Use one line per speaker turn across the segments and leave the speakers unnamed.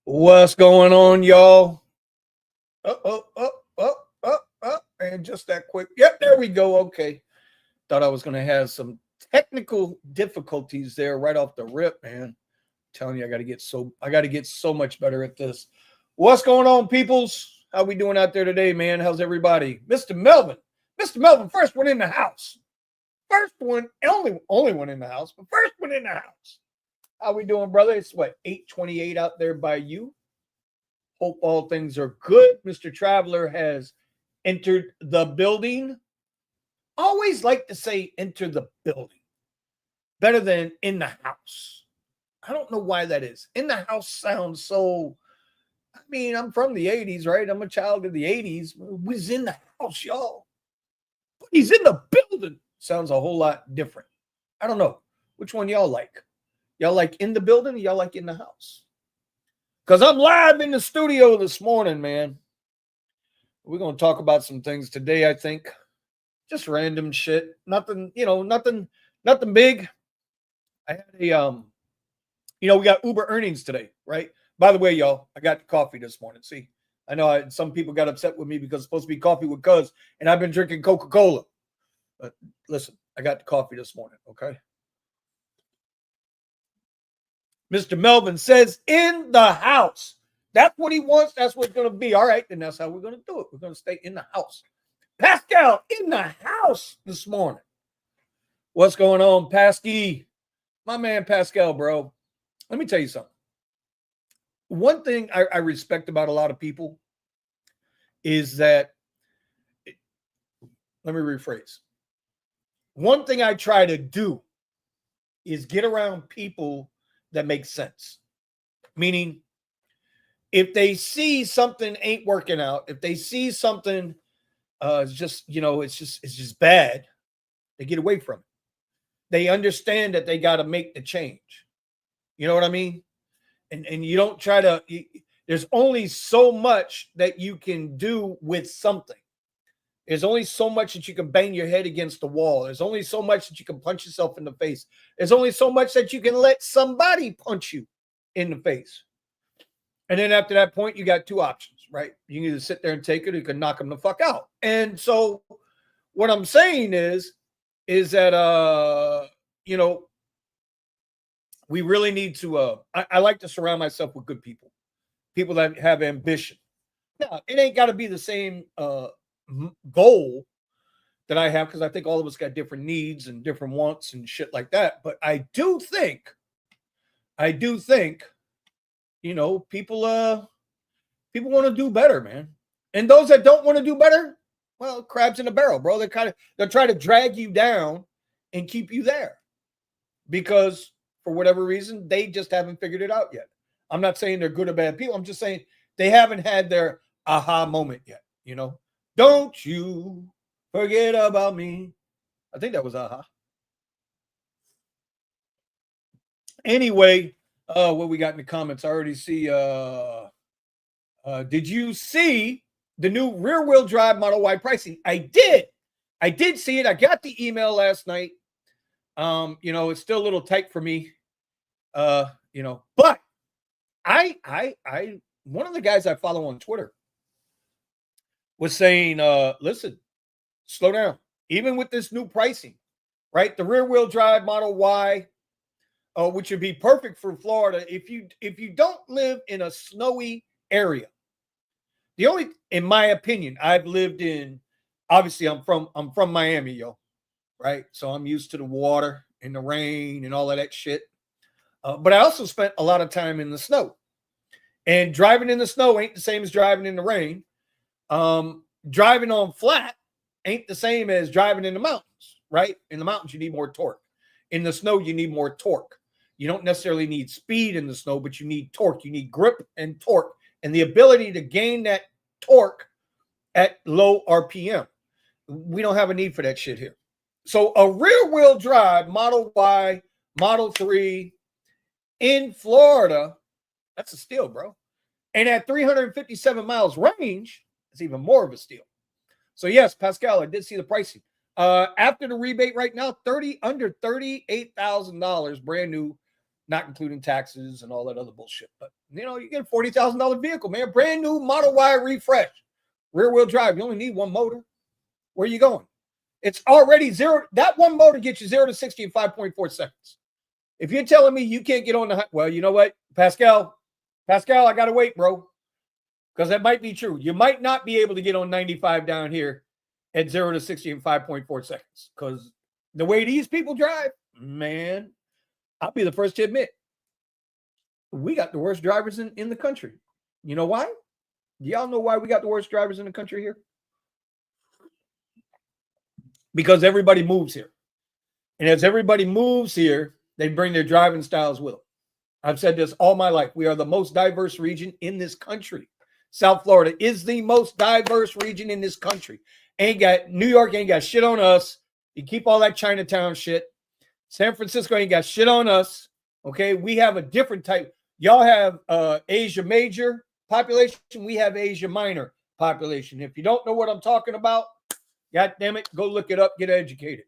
What's going on, y'all? And just that quick. Yep, there we go. Okay. Thought I was going to have some technical difficulties there right off the rip, man. Telling you, I got to get so much better at this. What's going on, peoples? How we doing out there today, man? How's everybody? Mr. Melvin. Mr. Melvin, first one in the house. First one, only one in the house, but first one in the house. How we doing, brother? It's what, 8:28 out there by you? Hope all things are good. Mr. Traveler has entered the building. Always like to say enter the building. Better than in the house. I don't know why that is. In the house sounds so, I mean, I'm from the 80s, right? I'm a child of the 80s. He's in the house, y'all. But he's in the building. Sounds a whole lot different. I don't know. Which one y'all like? Y'all like in the building or y'all like in the house? Because I'm live in the studio this morning, man. We're going to talk about some things today, I think. Just random shit. Nothing, nothing big. I had a, we got Uber earnings today, right? By the way, y'all, I got coffee this morning. See, I know some people got upset with me because it's supposed to be coffee with Kuzz, and I've been drinking Coca-Cola. But listen, I got the coffee this morning, okay? Mr. Melvin says in the house. That's what he wants. That's what it's going to be. All right, then that's how we're going to do it. We're going to stay in the house. Pascal in the house this morning. What's going on, Pasky? My man Pascal, bro. Let me tell you something. One thing I respect about a lot of people is that, let me rephrase. One thing I try to do is get around people that make sense. Meaning, if they see something ain't working out, if they see something it's just bad, they get away from it. They understand that they got to make the change. You know what I mean? And you don't try to, there's only so much that you can do with something. There's only so much that you can bang your head against the wall. There's only so much that you can punch yourself in the face. There's only so much that you can let somebody punch you in the face. And then after that point, you got two options, right? You can either sit there and take it or you can knock them the fuck out. And so what I'm saying is that, we really need to, I like to surround myself with good people that have ambition. Now, it ain't got to be the same goal that I have, because I think all of us got different needs and different wants and shit like that. But I do think, people want to do better, man. And those that don't want to do better, well, crabs in a barrel, bro. They'll try to drag you down and keep you there because for whatever reason, they just haven't figured it out yet. I'm not saying they're good or bad people. I'm just saying they haven't had their aha moment yet. Don't you forget about me. I think that was aha. Anyway, what we got in the comments, I already see. Did you see the new rear-wheel drive Model Y pricing? I did see it. I got the email last night. It's still a little tight for me. But I one of the guys I follow on Twitter was saying, listen, slow down. Even with this new pricing, right? The rear-wheel drive Model Y, which would be perfect for Florida if you don't live in a snowy area. In my opinion, I've lived in, obviously I'm from Miami, yo, right? So I'm used to the water and the rain and all of that shit. But I also spent a lot of time in the snow. And driving in the snow ain't the same as driving in the rain. Driving on flat ain't the same as driving in the mountains, right? In the mountains, you need more torque. In the snow, you need more torque. You don't necessarily need speed in the snow, but you need torque. You need grip and torque and the ability to gain that torque at low RPM. We don't have a need for that shit here. So a rear-wheel drive Model Y, Model 3 in Florida, that's a steal, bro. And at 357 miles range, It's even more of a steal. So yes, Pascal, I did see the pricing. After the rebate right now, under $38,000, brand new, not including taxes and all that other bullshit. But you get a $40,000 vehicle, man. Brand new Model Y refresh, rear wheel drive. You only need one motor. Where are you going? It's already zero. That one motor gets you 0 to 60 in 5.4 seconds. If you're telling me you can't get on the, well, you know what, Pascal, I got to wait, bro. Because that might be true. You might not be able to get on 95 down here at 0 to 60 in 5.4 seconds. Because the way these people drive, man, I'll be the first to admit, we got the worst drivers in the country. You know why? Y'all know why we got the worst drivers in the country here? Because everybody moves here. And as everybody moves here, they bring their driving styles with them. I've said this all my life. We are the most diverse region in this country. South Florida is the most diverse region in this country. New York ain't got shit on us. You keep all that Chinatown shit. San Francisco ain't got shit on us. Okay, we have a different type. Y'all have Asia major population. We have Asia minor population. If you don't know what I'm talking about, God damn it, go look it up, get educated.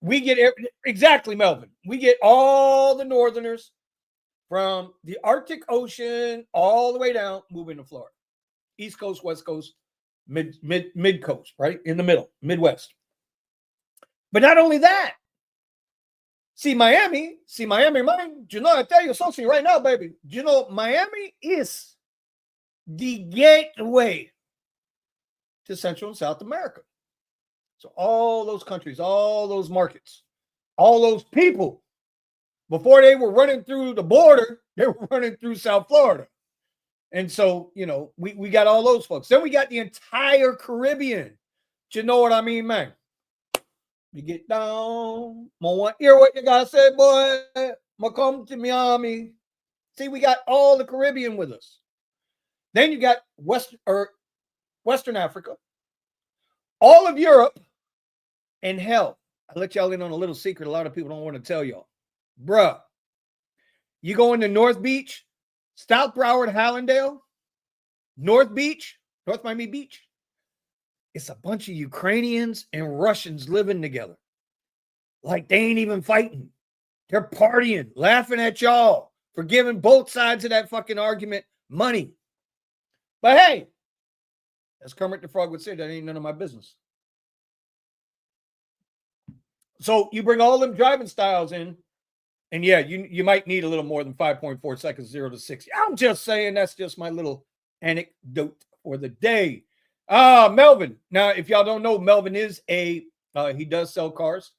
We get exactly, Melvin. We get all the northerners from the Arctic Ocean all the way down, moving to Florida. East Coast, West Coast, mid coast, right? In the middle, Midwest. But not only that, see Miami, mine. Do you know, I tell you something right now, baby. Do you know Miami is the gateway to Central and South America. So all those countries, all those markets, all those people, before they were running through the border, they were running through South Florida. And so, we got all those folks. Then we got the entire Caribbean. Do you know what I mean, man? We get down. I want to hear what you got to say, boy. I'm come to Miami. See, we got all the Caribbean with us. Then you got Western Africa, all of Europe, and hell, I'll let y'all in on a little secret a lot of people don't want to tell y'all. Bruh, you go into North Beach, South Broward, Hallandale, North Miami Beach. It's a bunch of Ukrainians and Russians living together. Like they ain't even fighting. They're partying, laughing at y'all for giving both sides of that fucking argument money. But hey, as Kermit the Frog would say, that ain't none of my business. So you bring all them driving styles in, and yeah, you might need a little more than 5.4 seconds, 0 to 60. I'm just saying that's just my little anecdote for the day. Melvin. Now, if y'all don't know, Melvin is he does sell cars.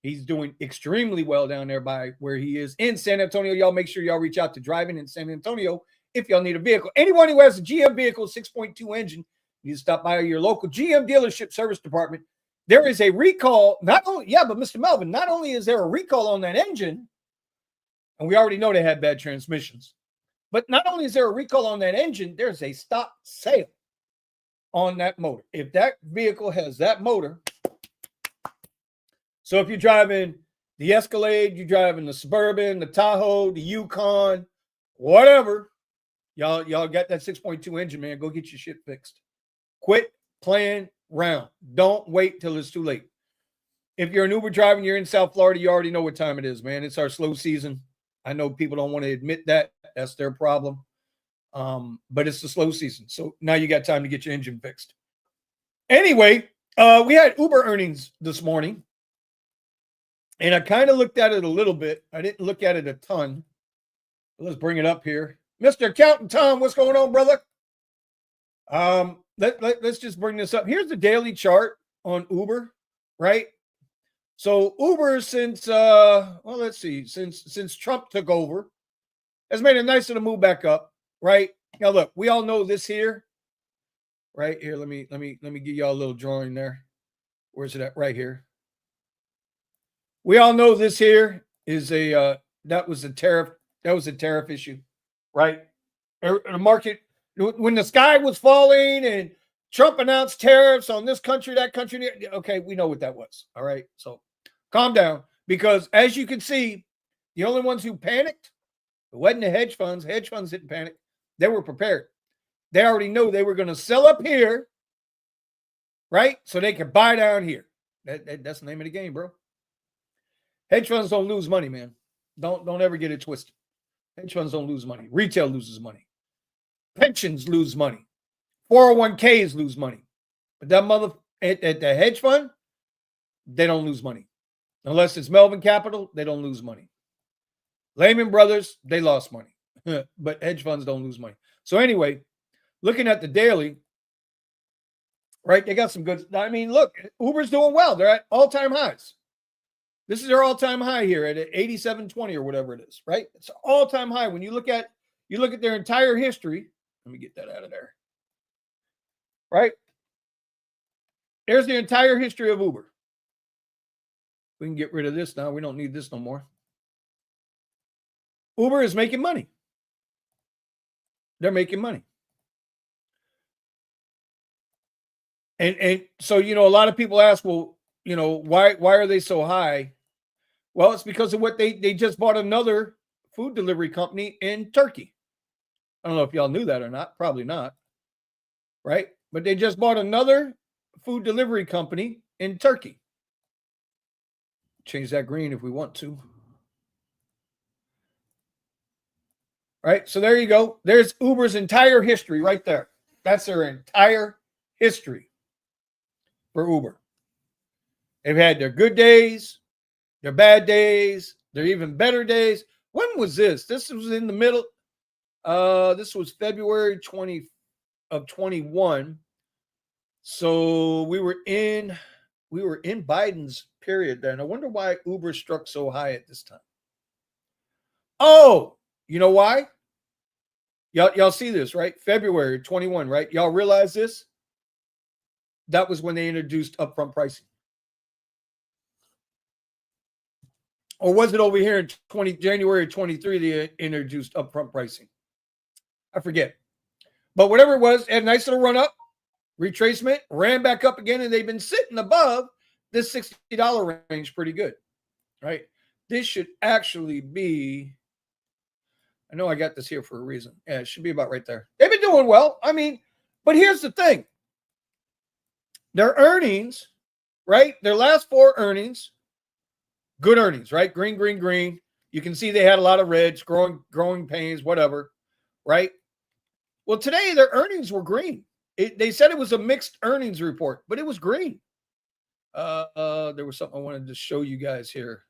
He's doing extremely well down there by where he is in San Antonio. Y'all make sure y'all reach out to Driving in San Antonio if y'all need a vehicle. Anyone who has a GM vehicle, 6.2 engine, you stop by your local GM dealership service department. There is a recall. But Mr. Melvin, not only is there a recall on that engine, and we already know they had bad transmissions, but not only is there a recall on that engine, there's a stop sale on that motor. If that vehicle has that motor, so if you're driving the Escalade, you're driving the Suburban, the Tahoe, the Yukon, whatever, y'all got that 6.2 engine, man, go get your shit fixed. Quit playing around. Don't wait till it's too late. If you're an Uber driver and you're in South Florida, you already know what time it is, man. It's our slow season. I know people don't want to admit that. That's their problem. But it's the slow season. So now you got time to get your engine fixed. Anyway, we had Uber earnings this morning. And I kind of looked at it a little bit. I didn't look at it a ton. Let's bring it up here. Mr. Accountant Tom, what's going on, brother? Let's just bring this up. Here's the daily chart on Uber, right? So Uber since Trump took over has made a nice little move back up, right? Now look, we all know this here. Right here, let me give y'all a little drawing there. Where's it at? Right here. We all know this here is that was a tariff issue, right? The market, when the sky was falling and Trump announced tariffs on this country, that country, okay, we know what that was. All right. So calm down, because as you can see, the only ones who panicked, it wasn't the hedge funds. Hedge funds didn't panic. They were prepared. They already know they were going to sell up here, right? So they can buy down here. That's the name of the game, bro. Hedge funds don't lose money, man. Don't ever get it twisted. Hedge funds don't lose money. Retail loses money. Pensions lose money. 401ks lose money. But that mother at the hedge fund, they don't lose money. Unless it's Melvin Capital, they don't lose money. Lehman Brothers, they lost money. But hedge funds don't lose money. So anyway, looking at the daily, right, they got some good. I mean, look, Uber's doing well. They're at all-time highs. This is their all-time high here at 87.20 or whatever it is, right? It's an all-time high. When you look at their entire history. Let me get that out of there. Right? There's the entire history of Uber. We can get rid of this now. We don't need this no more. Uber is making money. They're making money. And so, a lot of people ask, well, why are they so high? Well, it's because of what they just bought another food delivery company in Turkey. I don't know if y'all knew that or not. Probably not. Right? But they just bought another food delivery company in Turkey. Change that green if we want to. Right? So there you go. There's Uber's entire history right there. That's their entire history for Uber. They've had their good days, their bad days, their even better days. When was this? This was in the middle. This was February 20 of 21. So we were in Biden's period then. I wonder why Uber struck so high at this time. Oh, you know why? Y'all see this, right? February 21, right? Y'all realize this? That was when they introduced upfront pricing. Or was it over here in January 23 they introduced upfront pricing? I forget. But whatever it was, it had a nice little run up, retracement, ran back up again, and they've been sitting above this $60 range pretty good, right? This should actually be, I know I got this here for a reason. Yeah, it should be about right there. They've been doing well. I mean, but here's the thing. Their earnings, right? Their last 4 earnings, good earnings, right? Green, green, green. You can see they had a lot of reds, growing pains, whatever, right? Well, today their earnings were green. They said it was a mixed earnings report, but it was green. There was something I wanted to show you guys here.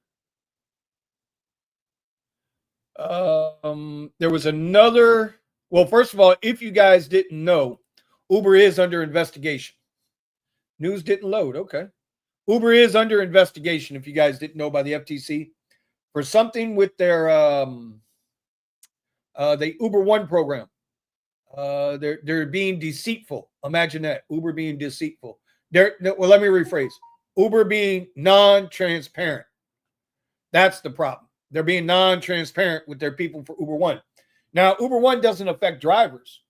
There was another. Well, first of all, if you guys didn't know, Uber is under investigation. News didn't load. Okay. Uber is under investigation, if you guys didn't know, by the FTC for something with their the Uber One program. They're being deceitful. Imagine that. Uber being deceitful. Well, let me rephrase. Uber being non-transparent. That's the problem. They're being non-transparent with their people for Uber One. Now, Uber One doesn't affect drivers.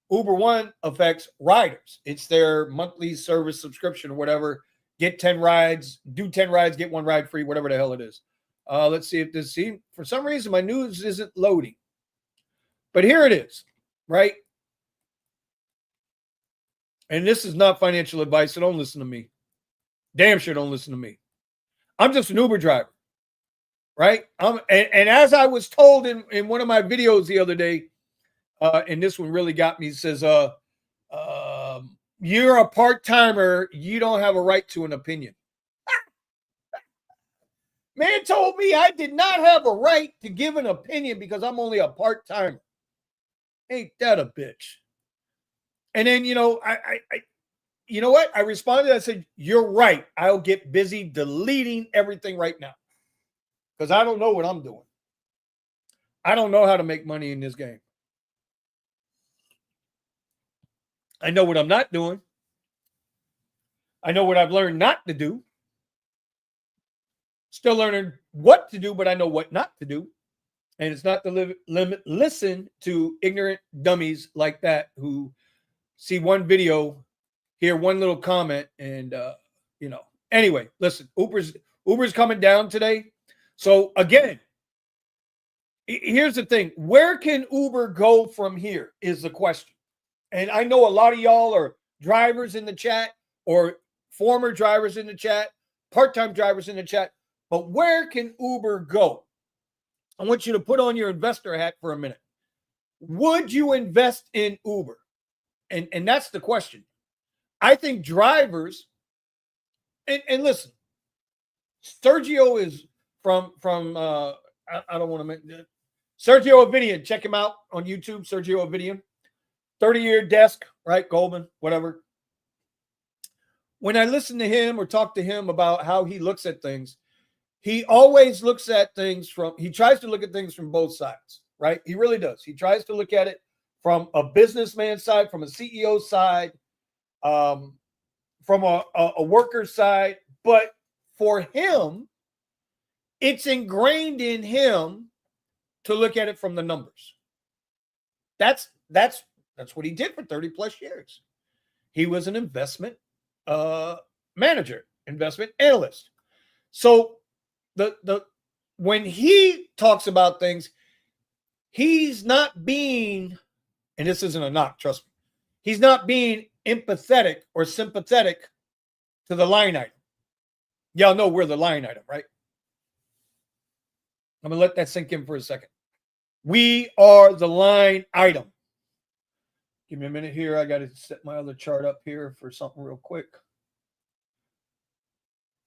Uber One affects riders. It's their monthly service subscription or whatever. Get 10 rides, do 10 rides, get 1 ride free, whatever the hell it is. Let's see if this, for some reason, my news isn't loading. But here it is, right? And this is not financial advice, so don't listen to me. Damn sure don't listen to me. I'm just an Uber driver, right? And as I was told in one of my videos the other day, and this one really got me, it says, you're a part-timer, you don't have a right to an opinion. Man told me I did not have a right to give an opinion because I'm only a part-timer. Ain't that a bitch? And then, you know what? I responded. I said, you're right. I'll get busy deleting everything right now because I don't know what I'm doing. I don't know how to make money in this game. I know what I'm not doing. I know what I've learned not to do. Still learning what to do, but I know what not to do. And it's not to listen to ignorant dummies like that who see one video, hear one little comment, and, Anyway, listen, Uber's coming down today. So, again, here's the thing. Where can Uber go from here is the question. And I know a lot of y'all are drivers in the chat or former drivers in the chat, part-time drivers in the chat. But where can Uber go? I want you to put on your investor hat for a minute. Would you invest in Uber? And that's the question. I think drivers, and listen, Sergio is from I don't want to mention Sergio Avidian. Check him out on YouTube, Sergio Avidian. 30-year desk, right? Goldman, whatever. When I listen to him or talk to him about how he looks at things, he always looks at things he tries to look at things from both sides, right? He really does. He tries to look at it from a businessman side, from a CEO side, from a worker side. But for him, it's ingrained in him to look at it from the numbers. That's what he did for 30 plus years. He was an investment manager, investment analyst. So when he talks about things, he's not being, and this isn't a knock, trust me, he's not being empathetic or sympathetic to the line item. Y'all know we're the line item, right? I'm going to let that sink in for a second. We are the line item. Give me a minute here. I got to set my other chart up here for something real quick.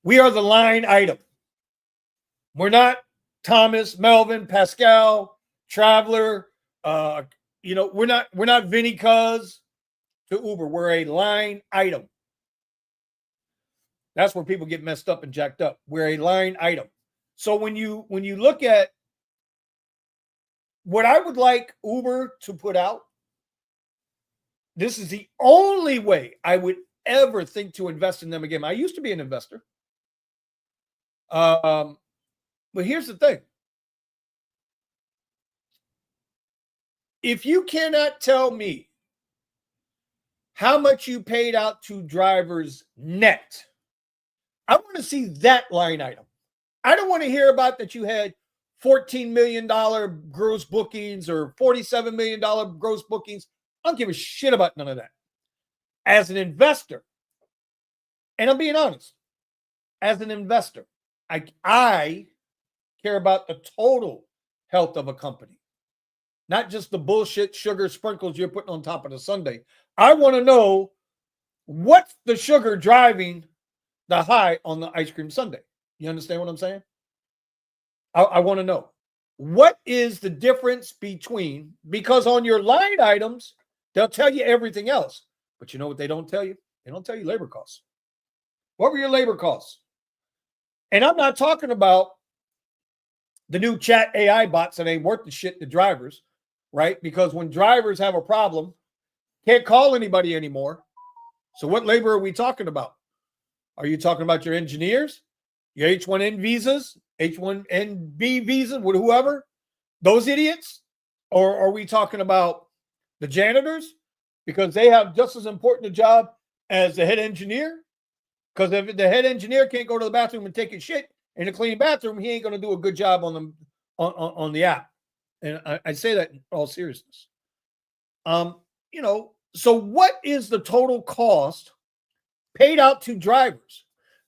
We are the line item. We're not Thomas, Melvin, Pascal, Traveler. We're not Vinny Kuzz to Uber. We're a line item. That's where people get messed up and jacked up. We're a line item. So when you look at what I would like Uber to put out, this is the only way I would ever think to invest in them again. I used to be an investor. But here's the thing. If you cannot tell me how much you paid out to drivers net, I want to see that line item. I don't want to hear about that you had $14 million gross bookings or $47 million gross bookings. I don't give a shit about none of that. As an investor, and I'm being honest, as an investor, I care about the total health of a company, not just the bullshit sugar sprinkles you're putting on top of the sundae. I want to know what's the sugar driving the high on the ice cream sundae. You understand what I'm saying? I want to know what is the difference between, because on your line items, they'll tell you everything else. But you know what they don't tell you? They don't tell you labor costs. What were your labor costs? And I'm not talking about the new chat AI bots that ain't worth the shit to drivers, right? Because when drivers have a problem, can't call anybody anymore. So what labor are we talking about? Are you talking about your engineers, your H-1N visas, H-1NB visas, with whoever, those idiots? Or are we talking about the janitors? Because they have just as important a job as the head engineer. Because if the head engineer can't go to the bathroom and take a shit in a clean bathroom, he ain't going to do a good job on the app. And I say that in all seriousness. So what is the total cost paid out to drivers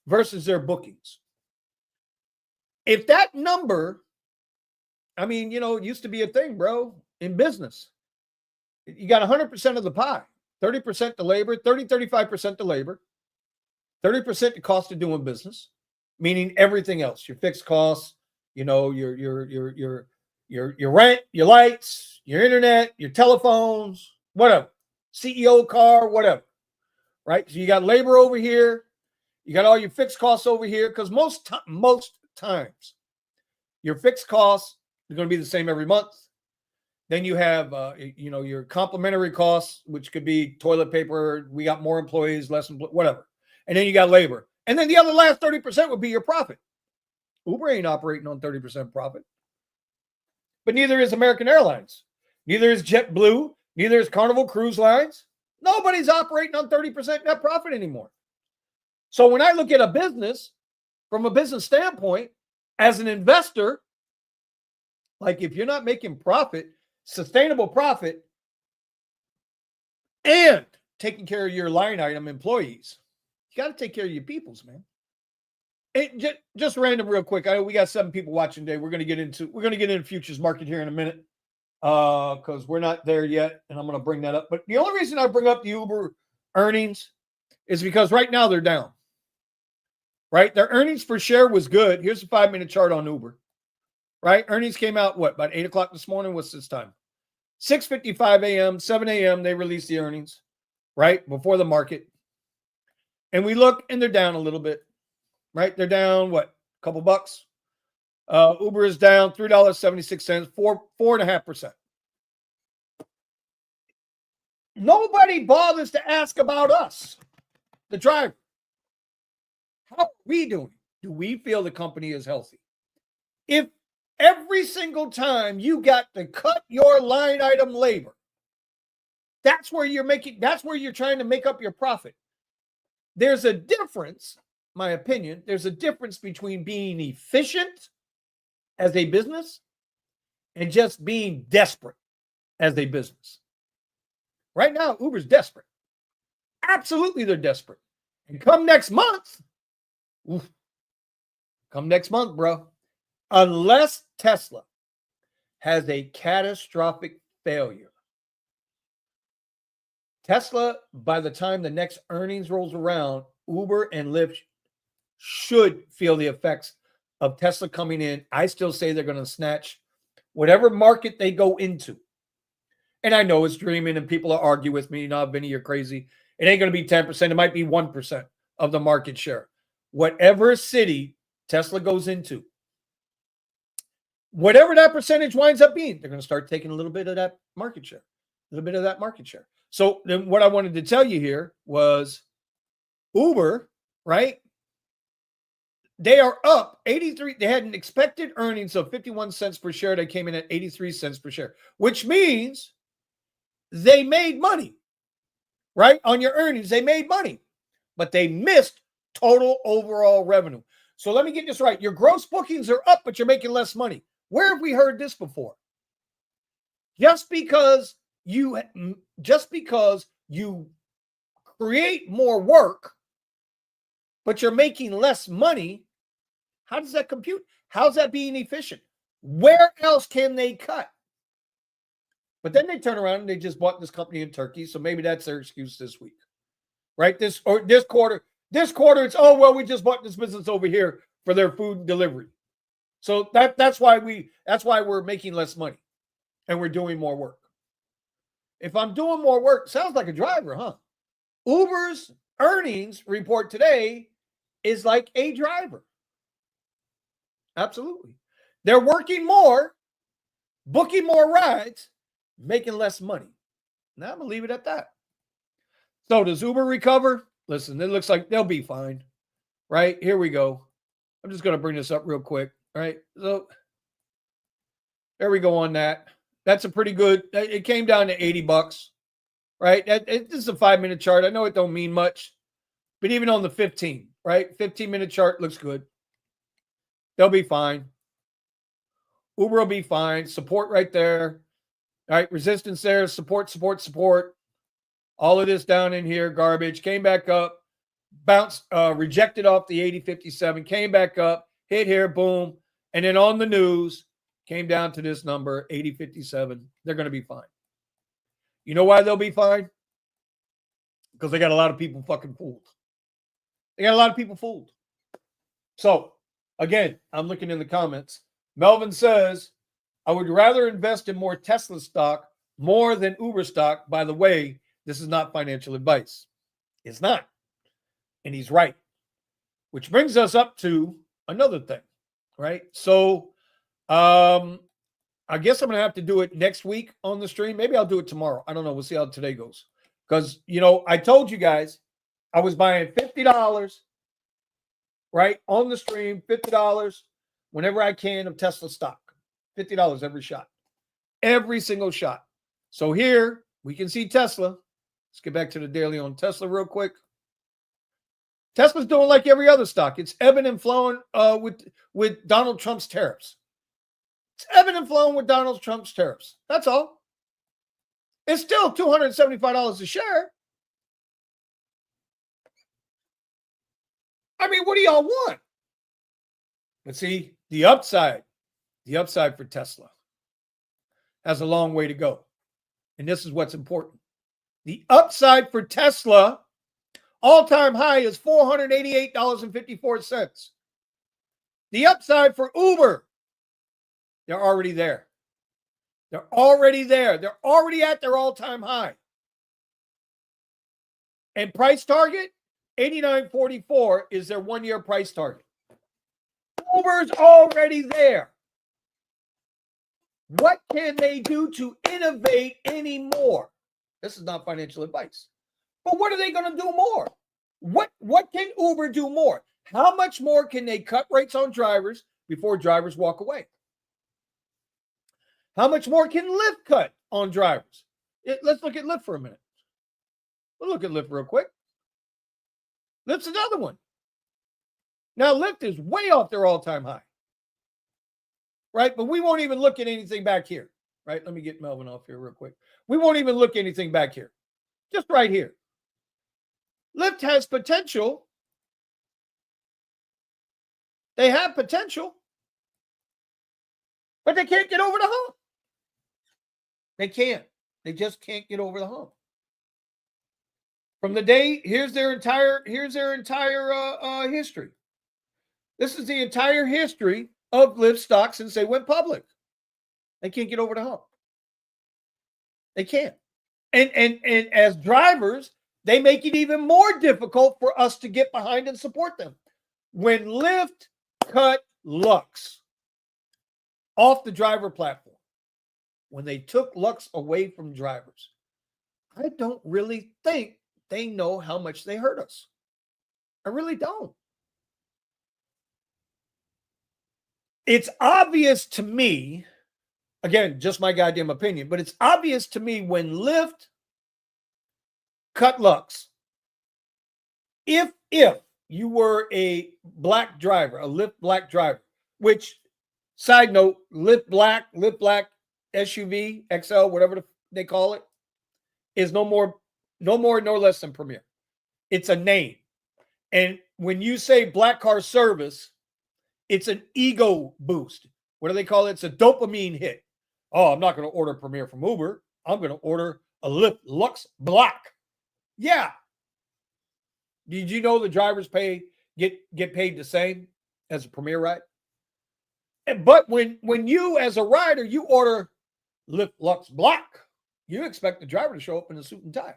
versus their bookings? If that number, it used to be a thing, bro, in business. You got 100% of the pie, 30% the labor, 35% the labor, 30% the cost of doing business, meaning everything else, your fixed costs, your rent, your lights, your internet, your telephones, whatever, CEO car, whatever, right? So you got labor over here, you got all your fixed costs over here, because most times your fixed costs are going to be the same every month. Then you have, your complementary costs, which could be toilet paper. We got more employees, less whatever. And then you got labor. And then the other last 30% would be your profit. Uber ain't operating on 30% profit. But neither is American Airlines. Neither is JetBlue. Neither is Carnival Cruise Lines. Nobody's operating on 30% net profit anymore. So when I look at a business, from a business standpoint, as an investor, like if you're not making profit, sustainable profit, and taking care of your line item employees. You got to take care of your peoples, man. Just random real quick. We got 7 people watching today. We're going to get into futures market here in a minute because we're not there yet, and I'm going to bring that up. But the only reason I bring up the Uber earnings is because right now they're down. Right? Their earnings per share was good. Here's a 5-minute chart on Uber. Right? Earnings came out, about 8 o'clock this morning? What's this time? 6:55 a.m., 7 a.m., they released the earnings, right, before the market. And we look, and they're down a little bit, right? They're down, a couple bucks? Uber is down $3.76, 4.5%. Nobody bothers to ask about us, the driver. How are we doing? Do we feel the company is healthy? If every single time you got to cut your line item labor, that's where you're trying to make up your profit. There's a difference, my opinion, there's a difference between being efficient as a business and just being desperate as a business. Right now, Uber's desperate. Absolutely, they're desperate. And come next month, bro, unless Tesla has a catastrophic failure, Tesla, by the time the next earnings rolls around, Uber and Lyft should feel the effects of Tesla coming in. I still say they're going to snatch whatever market they go into. And I know it's dreaming and people will argue with me. Vinny, you're crazy. It ain't going to be 10%. It might be 1% of the market share. Whatever city Tesla goes into, whatever that percentage winds up being, they're going to start taking a little bit of that market share. So then what I wanted to tell you here was Uber, right? They are up 83. They had an expected earnings of 51 cents per share. They came in at 83 cents per share, which means they made money, right? On your earnings, they made money, but they missed total overall revenue. So let me get this right. Your gross bookings are up, but you're making less money. Where have we heard this before? Just because you create more work, but you're making less money, how does that compute? How's that being efficient? Where else can they cut? But then they turn around and they just bought this company in Turkey, so maybe that's their excuse this week, right? This quarter, it's we just bought this business over here for their food delivery. So that's why we're making less money and we're doing more work. If I'm doing more work, sounds like a driver, huh? Uber's earnings report today is like a driver. Absolutely. They're working more, booking more rides, making less money. Now I'm going to leave it at that. So does Uber recover? Listen, it looks like they'll be fine. Right? Here we go. I'm just going to bring this up real quick. All right. So there we go on that. That's a pretty good. It came down to $80, right? This is a 5-minute chart. I know it don't mean much, but even on the 15, right? 15-minute chart looks good. They'll be fine. Uber will be fine. Support right there. All right. Resistance there. Support. All of this down in here, garbage. Came back up. Bounced, rejected off the 80.57. Came back up. Hit here. Boom. And then on the news, came down to this number, 80.57. They're going to be fine. You know why they'll be fine? Because they got a lot of people fucking fooled. So, again, I'm looking in the comments. Melvin says, I would rather invest in more Tesla stock more than Uber stock. By the way, this is not financial advice. It's not. And he's right. Which brings us up to another thing, right? So, I guess I'm going to have to do it next week on the stream. Maybe I'll do it tomorrow. I don't know. We'll see how today goes. Because, I told you guys I was buying $50, right, on the stream, $50 whenever I can of Tesla stock. $50 every shot. Every single shot. So here we can see Tesla. Let's get back to the daily on Tesla real quick. Tesla's doing like every other stock. It's ebbing and flowing with Donald Trump's tariffs. It's ebbing and flowing with Donald Trump's tariffs. That's all. It's still $275 a share. I mean, what do y'all want? But see, the upside for Tesla has a long way to go. And this is what's important. The upside for Tesla, all-time high, is $488.54. The upside for Uber, they're already there. They're already there. They're already at their all-time high. And price target, $89.44 is their one-year price target. Uber's already there. What can they do to innovate anymore? This is not financial advice. But what are they going to do more? What can Uber do more? How much more can they cut rates on drivers before drivers walk away? How much more can Lyft cut on drivers? Let's look at Lyft for a minute. We'll look at Lyft real quick. Lyft's another one. Now, Lyft is way off their all-time high. Right? But we won't even look at anything back here. Right? Let me get Melvin off here real quick. We won't even look at anything back here. Just right here. Lyft has potential. They have potential. But they can't get over the hump. They can't. They just can't get over the hump. From the day, here's their entire history. This is the entire history of Lyft stock since they went public. They can't get over the hump. They can't. And as drivers, they make it even more difficult for us to get behind and support them. When Lyft cut Lux off the driver platform, when they took Lux away from drivers, I don't really think they know how much they hurt us. I really don't. It's obvious to me, again, just my goddamn opinion, but it's obvious to me when Lyft cut Lux, if you were a black driver, a Lyft black driver, which, side note, Lyft black SUV, XL, whatever they call it, is no more nor less than Premier. It's a name. And when you say black car service, it's an ego boost. What do they call it? It's a dopamine hit. Oh, I'm not going to order Premier from Uber. I'm going to order a Lyft Lux Black. Yeah. Did you know the drivers get paid the same as a Premier ride? But when you, as a rider, you order Lyft Lux Black, you expect the driver to show up in a suit and tie.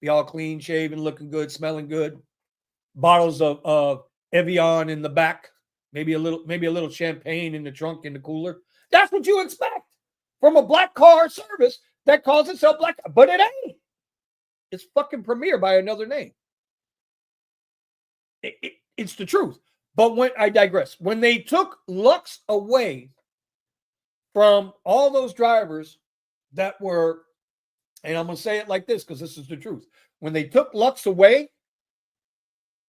Be all clean shaven, looking good, smelling good. Bottles of Evian in the back, maybe a little champagne in the trunk, in the cooler. That's what you expect from a black car service that calls itself black, but it ain't. It's fucking Premier by another name. It's the truth. But when I digress, when they took Lux away from all those drivers that were, and I'm going to say it like this because this is the truth. When they took Lux away,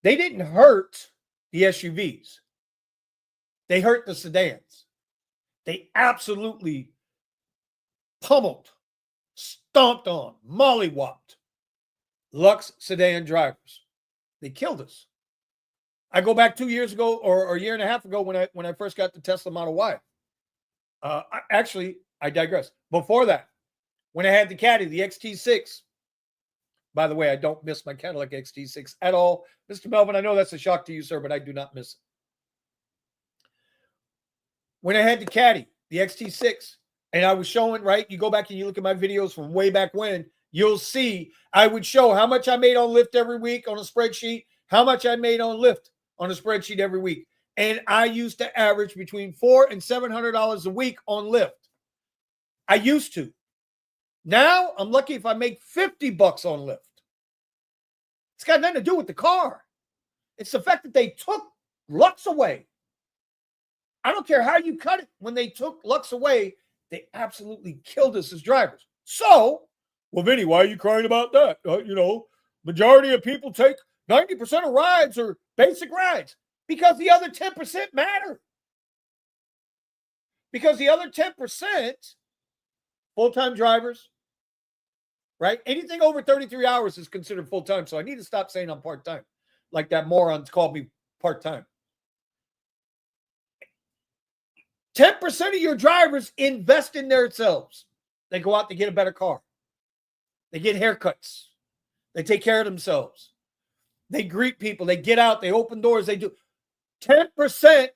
they didn't hurt the SUVs. They hurt the sedans. They absolutely pummeled, stomped on, mollywopped Lux sedan drivers. They killed us. I go back 2 years ago or a year and a half ago when I first got the Tesla Model Y. I digress. Before that, when I had the Caddy, the XT6. By the way, I don't miss my Cadillac XT6 at all. Mr. Melvin, I know that's a shock to you, sir, but I do not miss it. When I had the Caddy, the XT6, and I was showing, right, you go back and you look at my videos from way back when, you'll see I would show how much I made on Lyft every week on a spreadsheet, how much I made on Lyft on a spreadsheet every week. And I used to average between $400 and $700 a week on Lyft. I used to. Now, I'm lucky if I make $50 on Lyft. It's got nothing to do with the car. It's the fact that they took Lux away. I don't care how you cut it. When they took Lux away, they absolutely killed us as drivers. So, well, Vinny, why are you crying about that? Majority of people take 90% of rides or basic rides because the other 10% matter. Because the other 10%, full-time drivers, right? Anything over 33 hours is considered full-time. So I need to stop saying I'm part-time. Like that moron's called me part-time. 10% of your drivers invest in themselves. They go out to get a better car. They get haircuts. They take care of themselves. They greet people. They get out. They open doors. They do 10%.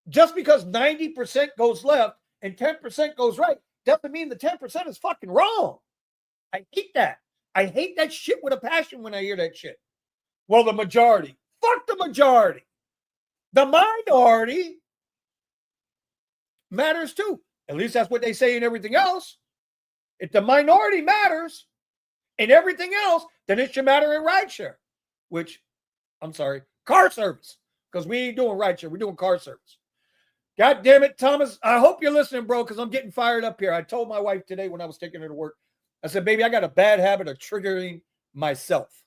Just because 90% goes left and 10% goes right doesn't mean the 10% is fucking wrong. I hate that. I hate that shit with a passion when I hear that shit. Well, the majority. Fuck the majority. The minority matters too. At least that's what they say in everything else. If the minority matters in everything else, then it should matter in rideshare, which, I'm sorry, car service, because we ain't doing rideshare. We're doing car service. God damn it, Thomas. I hope you're listening, bro, because I'm getting fired up here. I told my wife today when I was taking her to work, I said, baby, I got a bad habit of triggering myself.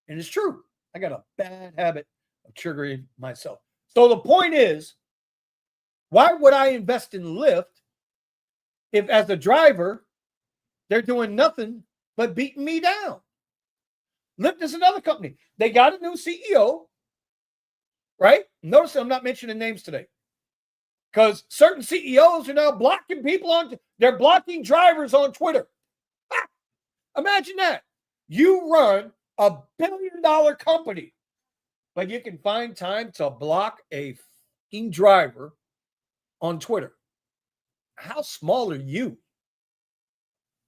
And it's true. I got a bad habit of triggering myself. So the point is, why would I invest in Lyft if, as a driver, they're doing nothing but beating me down? Lyft is another company. They got a new CEO, right? Notice I'm not mentioning names today because certain CEOs are now blocking people they're blocking drivers on Twitter. Imagine that. You run a $1 billion company, but you can find time to block a fucking driver on Twitter. How small are you?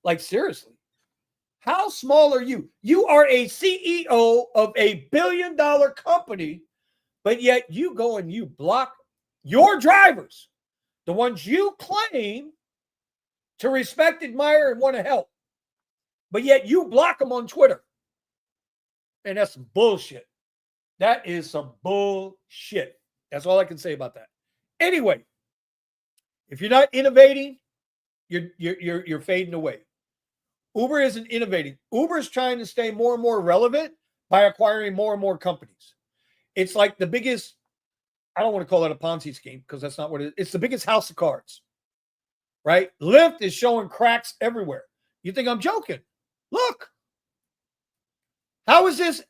Like, seriously. How small are you? You are a CEO of a $1 billion company, but yet you go and you block your drivers, the ones you claim to respect, admire, and want to help. But yet you block them on Twitter. And that's some bullshit. That is some bullshit. That's all I can say about that. Anyway, if you're not innovating, you're fading away. Uber isn't innovating. Uber is trying to stay more and more relevant by acquiring more and more companies. It's like the biggest, I don't want to call it a Ponzi scheme because that's not what it is. It's the biggest house of cards, right? Lyft is showing cracks everywhere. You think I'm joking? Look. How is this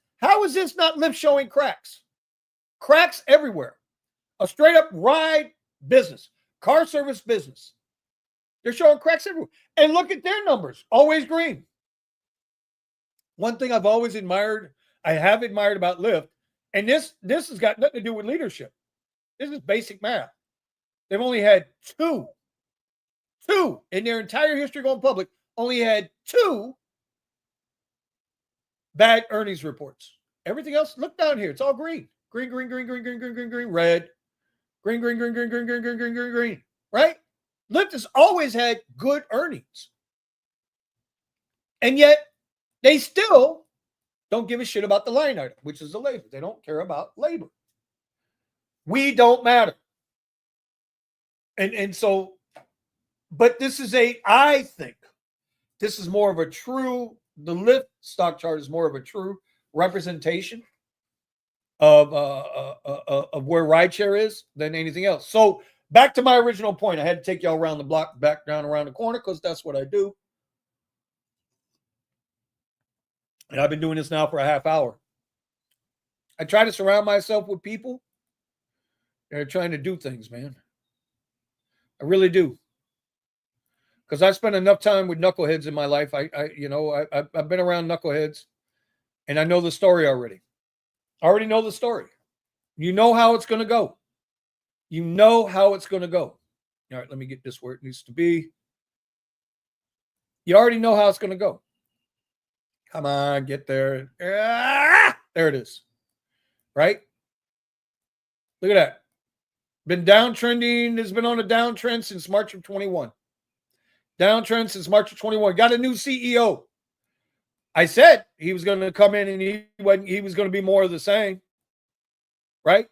not Lyft showing cracks? Cracks everywhere. A straight up ride business, car service business. They're showing cracks everywhere. And look at their numbers. Always green. One thing I've always admired, I have admired about Lyft, and this has got nothing to do with leadership. This is basic math. They've only had two in their entire history going public, only had 2 bad earnings reports. Everything else, look down here. It's all green. Green, red. Green. Right? Lyft has always had good earnings. And yet, they still don't give a shit about the line item, which is the labor. They don't care about labor. We don't matter. And so, but this is I think this is more of a true, the Lyft stock chart is more of a true representation of where rideshare is than anything else. So back to my original point. I had to take y'all around the block, back down around the corner, because that's what I do. And I've been doing this now for a half hour. I try to surround myself with people that are trying to do things, man. I really do. Because I spent enough time with knuckleheads in my life. I've been around knuckleheads, and I know the story already. I already know the story. You know how it's going to go. You know how it's going to go. All right, let me get this where it needs to be. You already know how it's going to go. Come on, get there. There it is. Right? Look at that. Been downtrending. It's been on a downtrend since March of 21. Downtrend since March of 21. Got a new CEO. I said he was going to come in and he was going to be more of the same. Right?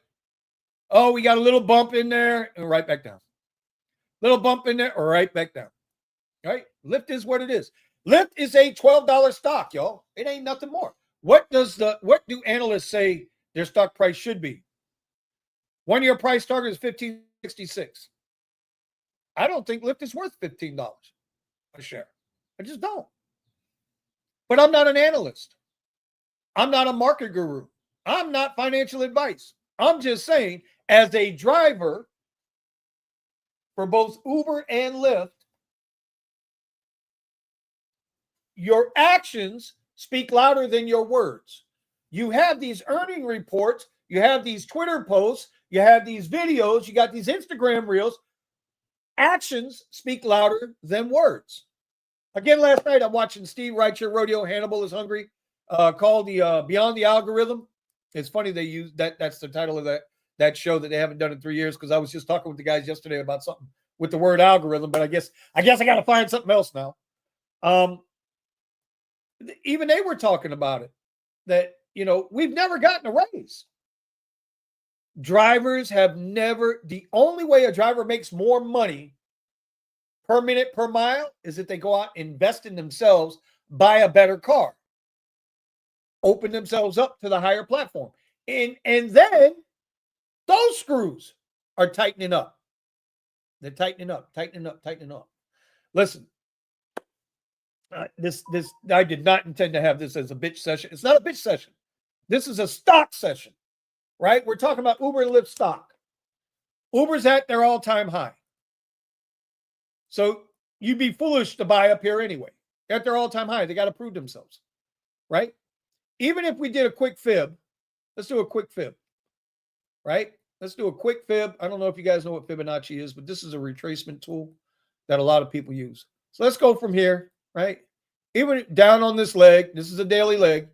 Oh, we got a little bump in there and right back down. Little bump in there or right back down. Right? Lyft is what it is. Lyft is a $12 stock, y'all. It ain't nothing more. What do analysts say their stock price should be? 1-year price target is $15.66. I don't think Lyft is worth $15 a share. I just don't. But I'm not an analyst. I'm not a market guru. I'm not financial advice. I'm just saying, as a driver for both Uber and Lyft, your actions speak louder than your words. You have these earning reports, you have these Twitter posts, you have these videos, you got these Instagram reels. Actions speak louder than words. Again, last night I'm watching Steve Rideshare Rodeo. Hannibal is Hungry, called the Beyond the Algorithm. It's funny they use that. That's the title of that show that they haven't done in 3 years, because I was just talking with the guys yesterday about something with the word algorithm, but I guess I got to find something else now. Even they were talking about it, that, we've never gotten a raise. Drivers have never, the only way a driver makes more money per minute, per mile, is if they go out, invest in themselves, buy a better car, open themselves up to the higher platform. And then those screws are tightening up. They're tightening up. Listen, this I did not intend to have this as a bitch session. It's not a bitch session. This is a stock session, right? We're talking about Uber and Lyft stock. Uber's at their all-time high. So you'd be foolish to buy up here anyway. They're at their all-time high. They got to prove themselves, right? Even if we did a quick fib, let's do a quick fib, right? Let's do a quick fib. I don't know if you guys know what Fibonacci is, but this is a retracement tool that a lot of people use. So let's go from here, right? Even down on this leg, this is a daily leg.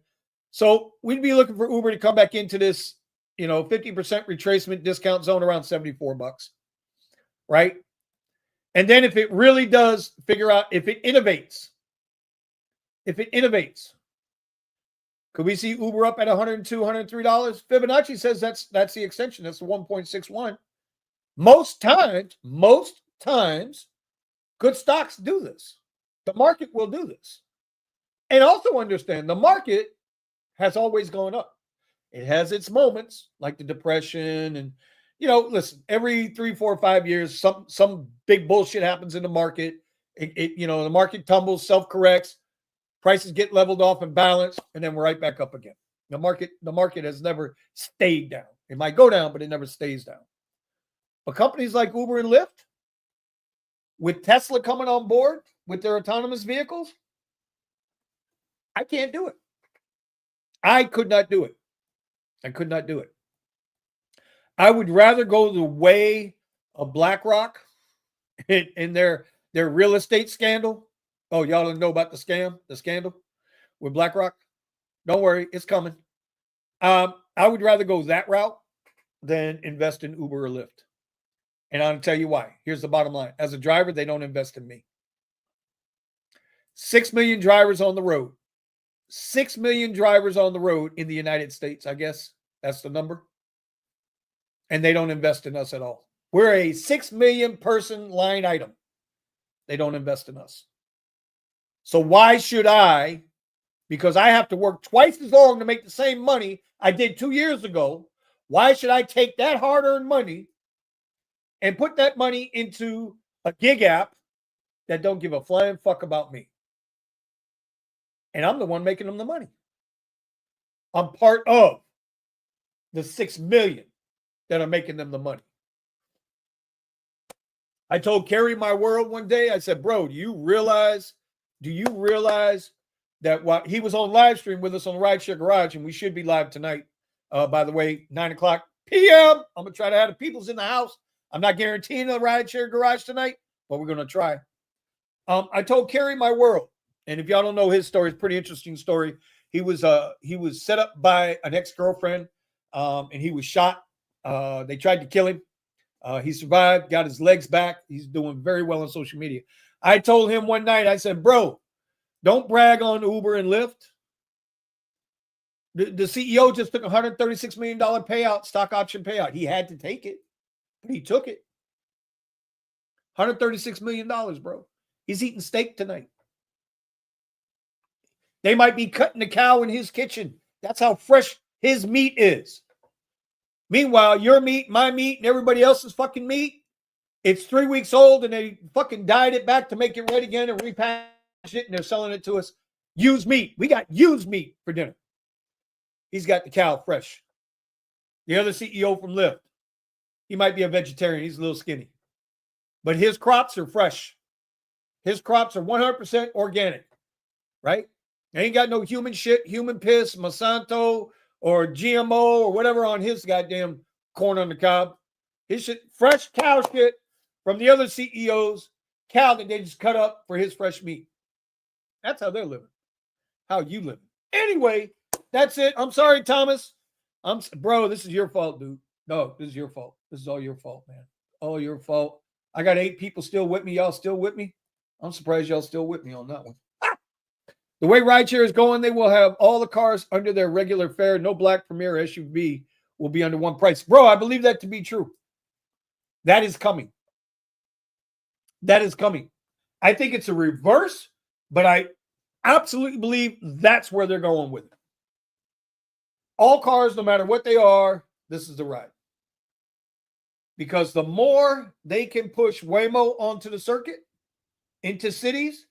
So we'd be looking for Uber to come back into this, 50% retracement discount zone around $74, right? And then if it really does figure out, if it innovates, could we see Uber up at $102, $103? Fibonacci says that's the extension. That's the 1.61. Most times, good stocks do this. The market will do this. And also understand, the market has always gone up. It has its moments, like the Depression, and listen, every 3, 4, 5 years, some big bullshit happens in the market. The market tumbles, self-corrects, prices get leveled off and balanced, and then we're right back up again. The market has never stayed down. It might go down, but it never stays down. But companies like Uber and Lyft, with Tesla coming on board with their autonomous vehicles, I can't do it. I could not do it. I would rather go the way of BlackRock in their real estate scandal. Oh, y'all don't know about the scandal with BlackRock? Don't worry, it's coming. I would rather go that route than invest in Uber or Lyft. And I'll tell you why. Here's the bottom line. As a driver, they don't invest in me. 6 million drivers on the road. 6 million drivers on the road in the United States, I guess. That's the number. And they don't invest in us at all. We're a 6 million person line item. They don't invest in us. So why should I, because I have to work twice as long to make the same money I did 2 years ago, why should I take that hard-earned money and put that money into a gig app that don't give a flying fuck about me? And I'm the one making them the money. I'm part of the 6 million that are making them the money. I told Kerry My World one day, I said, bro, do you realize that while he was on live stream with us on Rideshare Garage, and we should be live tonight, by the way, 9:00 p.m. I'm going to try to have the peoples in the house. I'm not guaranteeing a Rideshare Garage tonight, but we're going to try. I told Kerry My World, and if y'all don't know his story, it's a pretty interesting story. He was set up by an ex-girlfriend, and he was shot. They tried to kill him. He survived, got his legs back. He's doing very well on social media. I told him one night, I said, bro, don't brag on Uber and Lyft. The CEO just took a $136 million payout, stock option payout. He had to take it, but he took it. $136 million, bro. He's eating steak tonight. They might be cutting the cow in his kitchen. That's how fresh his meat is. Meanwhile, your meat, my meat, and everybody else's fucking meat, it's 3 weeks old, and they fucking dyed it back to make it red again and repackage it, and they're selling it to us Used meat. We got used meat for dinner. He's got the cow fresh. The other CEO from Lyft, he might be a vegetarian. He's a little skinny. But his crops are fresh. His crops are 100% organic, right? They ain't got no human shit, human piss, Monsanto, or GMO, or whatever on his goddamn corn on the cob. His shit, fresh cow shit from the other CEOs, cow that they just cut up for his fresh meat. That's how they're living. How you living. Anyway, that's it. I'm sorry, Thomas. Bro, this is your fault, dude. No, this is your fault. This is all your fault, man. All your fault. I got 8 people still with me. Y'all still with me? I'm surprised y'all still with me on that one. The way rideshare is going, they will have all the cars under their regular fare. No black Premier SUV will be under one price. Bro, I believe that to be true. That is coming. That is coming. I think it's a reverse, but I absolutely believe that's where they're going with it. All cars, no matter what they are, this is the ride. Because the more they can push Waymo onto the circuit, into cities,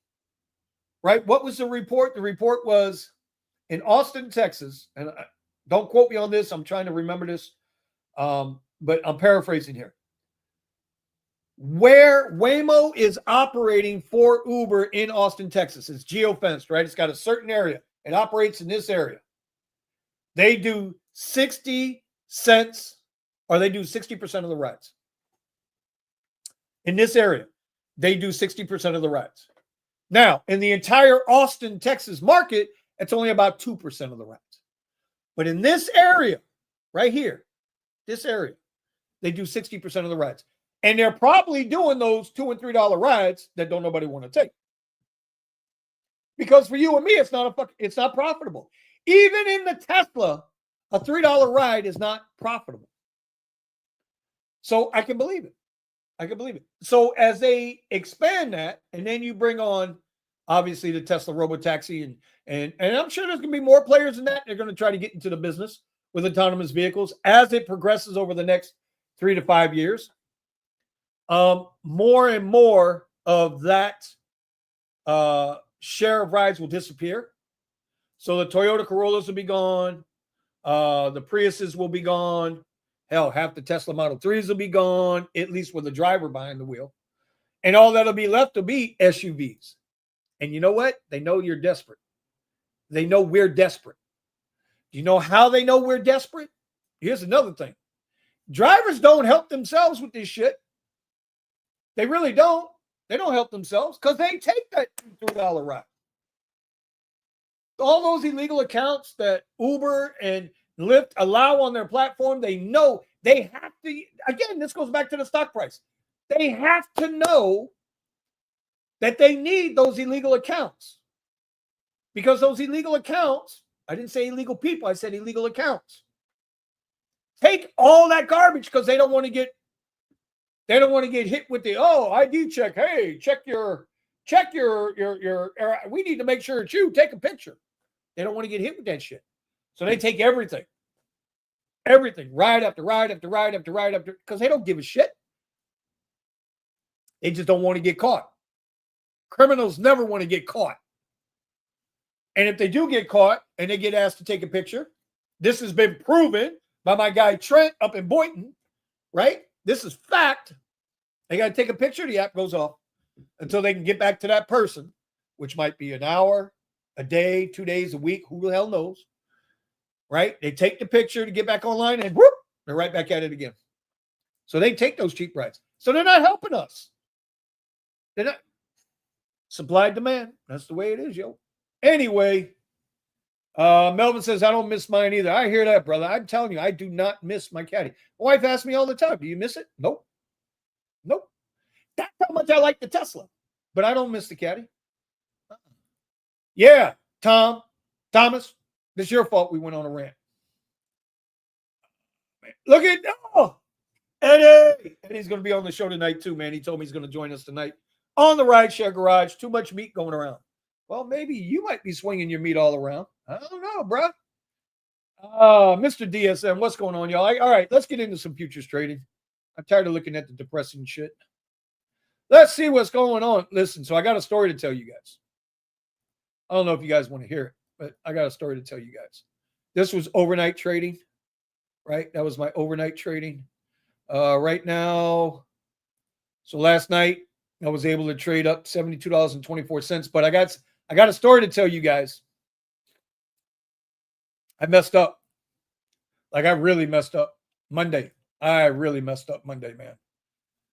right? What was the report? The report was in Austin, Texas, and don't quote me on this. I'm trying to remember this, but I'm paraphrasing here. Where Waymo is operating for Uber in Austin, Texas, it's geofenced, right? It's got a certain area. It operates in this area. They do 60 cents, or they do 60% of the rides. In this area, they do 60% of the rides. Now, in the entire Austin, Texas market, it's only about 2% of the rides. But in this area, right here, this area, they do 60% of the rides. And they're probably doing those $2 and $3 rides that don't nobody want to take. Because for you and me, it's not profitable. Even in the Tesla, a $3 ride is not profitable. So I can believe it. I can believe it. So as they expand that, and then you bring on, obviously, the Tesla Robotaxi, and I'm sure there's going to be more players in that. They're going to try to get into the business with autonomous vehicles as it progresses over the next 3 to 5 years. More and more of that share of rides will disappear. So the Toyota Corollas will be gone. The Priuses will be gone. Hell, half the Tesla Model 3s will be gone, at least with a driver behind the wheel. And all that'll be left will be SUVs. And you know what? They know you're desperate. They know we're desperate. Do you know how they know we're desperate? Here's another thing. Drivers don't help themselves with this shit. They really don't. They don't help themselves because they take that $2 ride. All those illegal accounts that Uber and Lyft allow on their platform, they know they have to. Again, this goes back to the stock price. They have to know that they need those illegal accounts. Because those illegal accounts, I didn't say illegal people, I said illegal accounts. Take all that garbage because they don't want to get hit with the ID check. Hey, check your we need to make sure it's you. Take a picture. They don't want to get hit with that shit. So they take everything, ride after ride after ride after ride after, because they don't give a shit. They just don't want to get caught. Criminals never want to get caught. And if they do get caught and they get asked to take a picture, this has been proven by my guy Trent up in Boynton, right? This is fact. They got to take a picture. The app goes off until they can get back to that person, which might be an hour, a day, 2 days, a week. Who the hell knows? Right? They take the picture to get back online and whoop, they're right back at it again. So they take those cheap rides. So they're not helping us. They're not. Supply and demand. That's the way it is, yo. Anyway, Melvin says, I don't miss mine either. I hear that, brother. I'm telling you, I do not miss my caddy. My wife asks me all the time, do you miss it? Nope. Nope. That's how much I like the Tesla. But I don't miss the caddy. Yeah, Thomas, it's your fault we went on a rant. Look at Eddie. Eddie's going to be on the show tonight too, man. He told me he's going to join us tonight on the Rideshare Garage. Too much meat going around. Well, maybe you might be swinging your meat all around. I don't know, bro. Mr. DSM, what's going on, y'all? All right, let's get into some futures trading. I'm tired of looking at the depressing shit. Let's see what's going on. Listen, so I got a story to tell you guys. I don't know if you guys want to hear it, but I got a story to tell you guys. This was overnight trading, right? That was my overnight trading. Right now, so last night I was able to trade up $72.24. But I got a story to tell you guys. I messed up. Like I really messed up Monday. I really messed up Monday, man.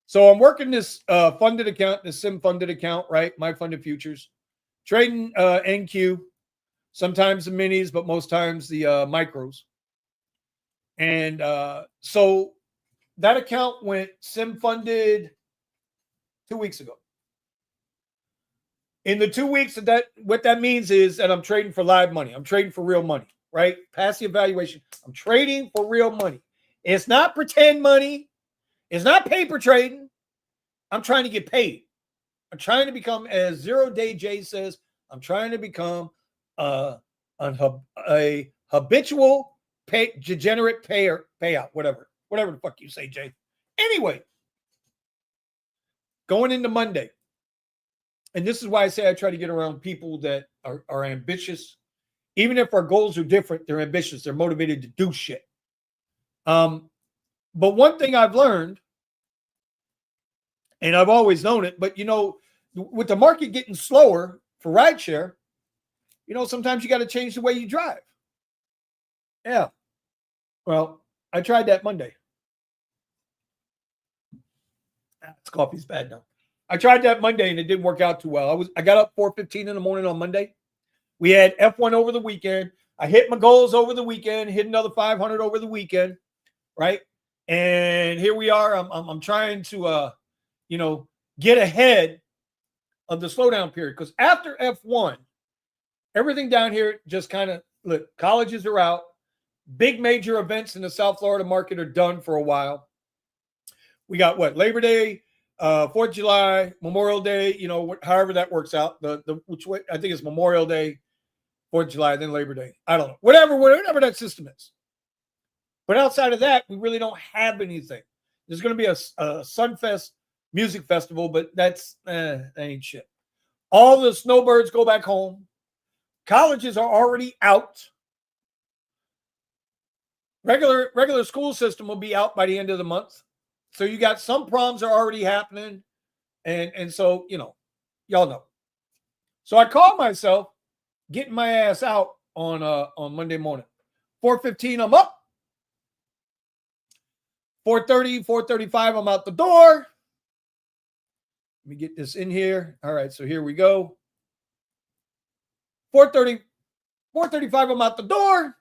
So I'm working this funded account, this sim funded account, right? My funded futures, trading NQ, sometimes the minis, but most times the micros. And so that account went sim funded 2 weeks ago. In the 2 weeks that what that means is that I'm trading for live money. I'm trading for real money, right? Pass the evaluation. I'm trading for real money. It's not pretend money. It's not paper trading. I'm trying to get paid. I'm trying to become, as 0 Day J says, I'm trying to become a habitual degenerate payout, whatever the fuck you say, Jay. Anyway, going into Monday, and this is why I say I try to get around people that are ambitious. Even if our goals are different, they're ambitious. They're motivated to do shit. But one thing I've learned, and I've always known it, but with the market getting slower for rideshare, sometimes you got to change the way you drive. Yeah. Well, I tried that Monday. This coffee's bad now. I tried that Monday and it didn't work out too well. I got up 4:15 in the morning on Monday. We had F1 over the weekend. I hit my goals over the weekend, hit another 500 over the weekend, right? And here we are. I'm trying to get ahead of the slowdown period, because after F1, everything down here just kind of, look, colleges are out. Big major events in the South Florida market are done for a while. We got Labor Day, 4th of July, Memorial Day, however that works out. Which way, I think it's Memorial Day, 4th of July, then Labor Day. I don't know. Whatever that system is. But outside of that, we really don't have anything. There's going to be a Sunfest music festival, but that ain't shit. All the snowbirds go back home. Colleges are already out. Regular school system will be out by the end of the month. So you got some proms are already happening. And so, y'all know. So I called myself getting my ass out on Monday morning. 4:15, I'm up. 4:30, 4:35, I'm out the door. Let me get this in here. All right, so here we go. 4:30, 4:35, I'm out the door.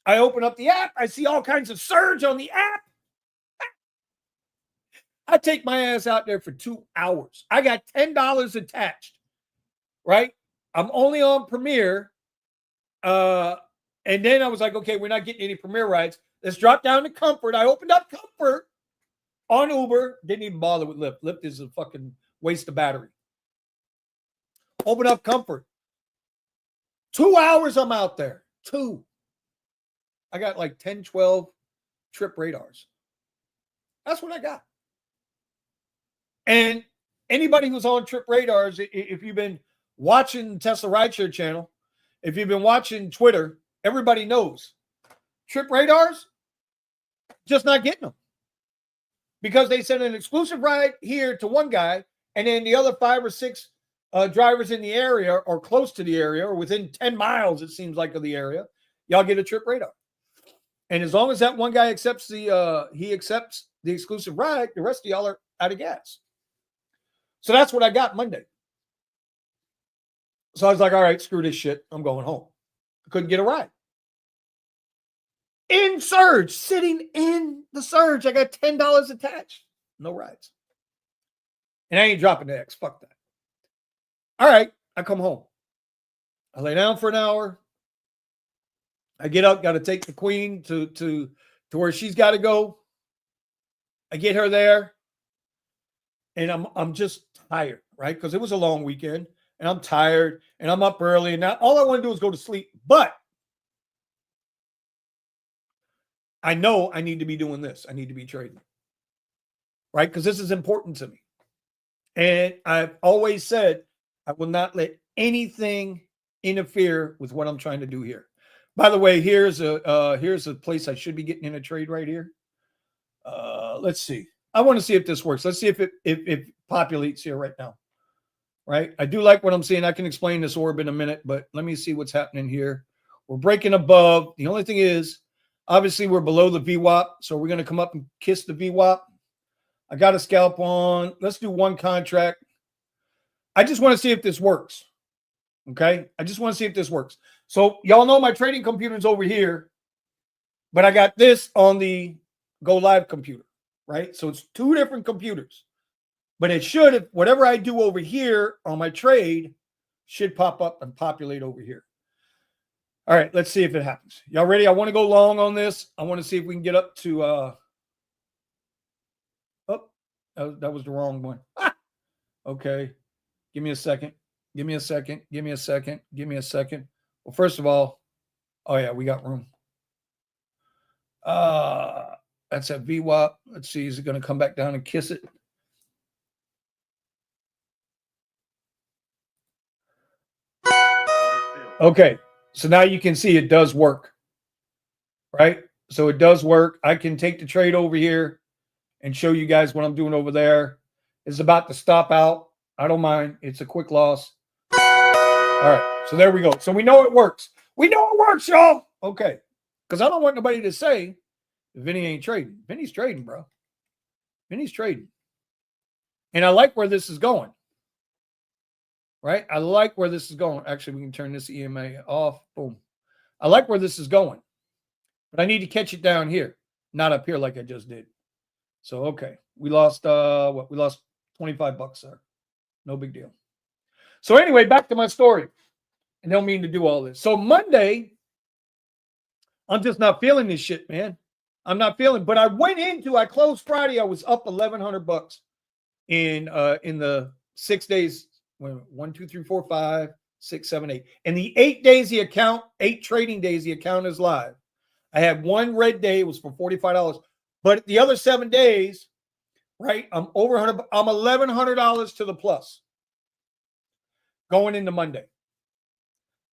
I open up the app. I see all kinds of surge on the app. I take my ass out there for 2 hours. I got $10 attached, right? I'm only on Premier. And then I was like, okay, we're not getting any Premier rides. Let's drop down to Comfort. I opened up Comfort on Uber. Didn't even bother with Lyft. Lyft is a fucking waste of battery. Open up Comfort. 2 hours I'm out there. 2. I got like 10, 12 trip radars. That's what I got. And anybody who's on trip radars, if you've been watching Tesla Rideshare channel, if you've been watching Twitter, everybody knows trip radars, just not getting them. Because they sent an exclusive ride here to one guy, and then the other 5 or 6 drivers in the area or close to the area or within 10 miles, it seems like, of the area, y'all get a trip radar. And as long as that one guy accepts the exclusive ride, the rest of y'all are out of gas. So that's what I got Monday. So I was like, all right, screw this shit. I'm going home. I couldn't get a ride. In surge, sitting in the surge. I got $10 attached. No rides. And I ain't dropping the X. Fuck that. All right, I come home. I lay down for an hour. I get up, got to take the queen to where she's got to go. I get her there. And I'm just tired, right? Because it was a long weekend. And I'm tired. And I'm up early. And now all I want to do is go to sleep. But I know I need to be doing this. I need to be trading. Right? Because this is important to me. And I've always said I will not let anything interfere with what I'm trying to do here. By the way, here's a place I should be getting in a trade right here. Let's see. I want to see if this works. Let's see if it populates here right now. Right? I do like what I'm seeing. I can explain this orb in a minute, but let me see what's happening here. We're breaking above. The only thing is, obviously, we're below the VWAP, so we're going to come up and kiss the VWAP. I got a scalp on. Let's do one contract. I just want to see if this works. Okay? I just want to see if this works. So y'all know my trading computer's over here, but I got this on the Go Live computer, right? So it's two different computers. But it should, if whatever I do over here on my trade, should pop up and populate over here. All right, let's see if it happens. Y'all ready? I want to go long on this. I want to see if we can get up to that was the wrong one. Okay. Give me a second. Give me a second. Give me a second. Give me a second. Well, first of all, oh yeah, we got room. That's a VWAP. Let's see, is it going to come back down and kiss it? Okay, so now you can see it does work, right? So it does work. I can take the trade over here and show you guys what I'm doing over there. It's about to stop out. I don't mind. It's a quick loss. All right, so there we go. So we know it works. We know it works, y'all. Okay, because I don't want nobody to say Vinny ain't trading. Vinny's trading, bro. Vinny's trading. And I like where this is going. Right? I like where this is going. Actually, we can turn this EMA off. Boom. I like where this is going. But I need to catch it down here, not up here like I just did. So, okay. We lost, what? We lost 25 bucks there. No big deal. So, anyway, back to my story. I don't mean to do all this. So, Monday, I'm just not feeling this shit, man. I'm not feeling. But I closed Friday. I was up 1,100 bucks in the 6 days. 1, 2, 3, 4, 5, 6, 7, 8. And the 8 days the account, 8 trading days the account is live. I had one red day, it was for $45. But the other 7 days, right? I'm over 100. I'm $1,100 to the plus going into Monday.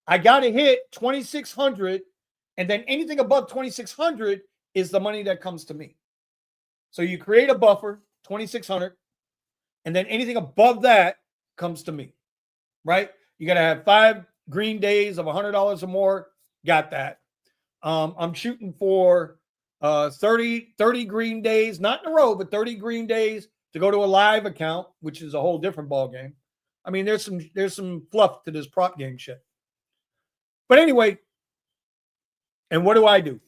I got to hit 2,600, and then anything above 2,600 is the money that comes to me. So you create a buffer, 2,600, and then anything above that comes to me, right? You got to have 5 green days of $100 or more. Got that. I'm shooting for 30 green days, not in a row, but 30 green days to go to a live account, which is a whole different ball game. I mean, there's some fluff to this prop game shit. But anyway, and what do?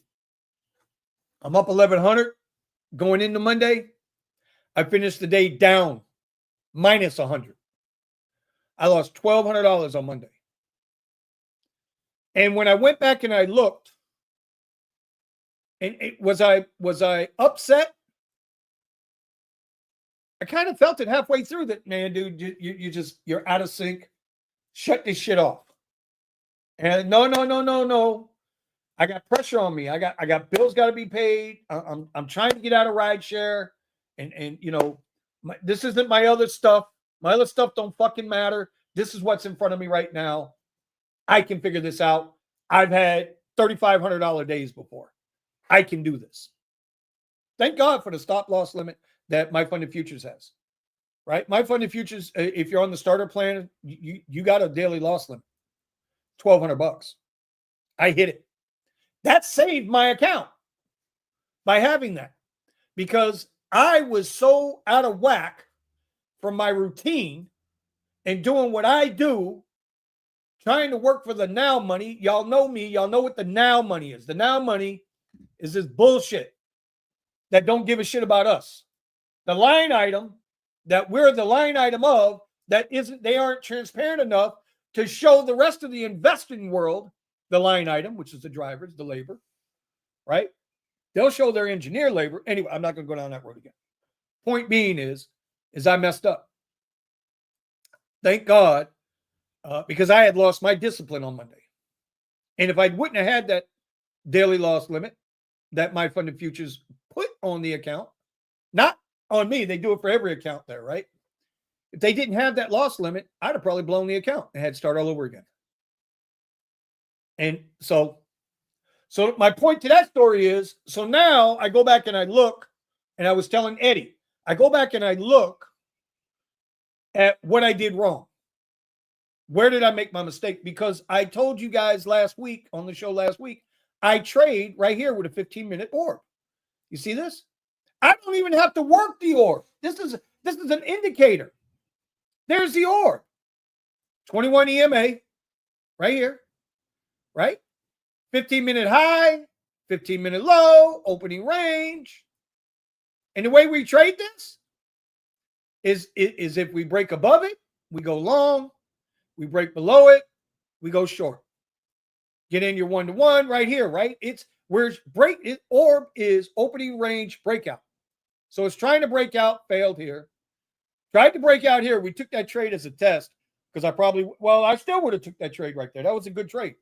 I'm up 1,100 going into Monday. I finished the day down minus 100. I lost $1,200 on Monday. And when I went back and I looked, and was I upset? I kind of felt it halfway through that, man, dude, you're out of sync. Shut this shit off. And no. I got pressure on me. I got bills got to be paid. I'm trying to get out of rideshare, and you know, this isn't my other stuff. My other stuff don't fucking matter. This is what's in front of me right now. I can figure this out. I've had $3,500 days before. I can do this. Thank God for the stop loss limit that My Funded Futures has. Right? My Funded Futures, if you're on the starter plan, you got a daily loss limit. $1,200. I hit it. That saved my account by having that, because I was so out of whack from my routine and doing what I do, trying to work for the now money. Y'all know me. Y'all know what the now money is. The now money is this bullshit that don't give a shit about us. The line item that we're the line item of, they aren't transparent enough to show the rest of the investing world the line item, which is the drivers, the labor, right? They'll show their engineer labor. Anyway, I'm not going to go down that road again. Point being is I messed up. Thank God, because I had lost my discipline on Monday. And if I wouldn't have had that daily loss limit that My Funded Futures put on the account, not on me, they do it for every account there, right? If they didn't have that loss limit, I'd have probably blown the account and had to start all over again. And so my point to that story is, so now I go back and I look, and I was telling Eddie, I go back and I look at what I did wrong. Where did I make my mistake? Because I told you guys last week on the show last week, I trade right here with a 15-minute orb. You see this? I don't even have to work the orb. This is an indicator. There's the orb. 21 EMA right here, right? 15-minute high, 15-minute low, opening range. And the way we trade this is if we break above it, we go long. We break below it, we go short. Get in your 1-to-1 right here, right? It's where orb is opening range breakout. So it's trying to break out, failed here. Tried to break out here. We took that trade as a test because I still would have took that trade right there. That was a good trade.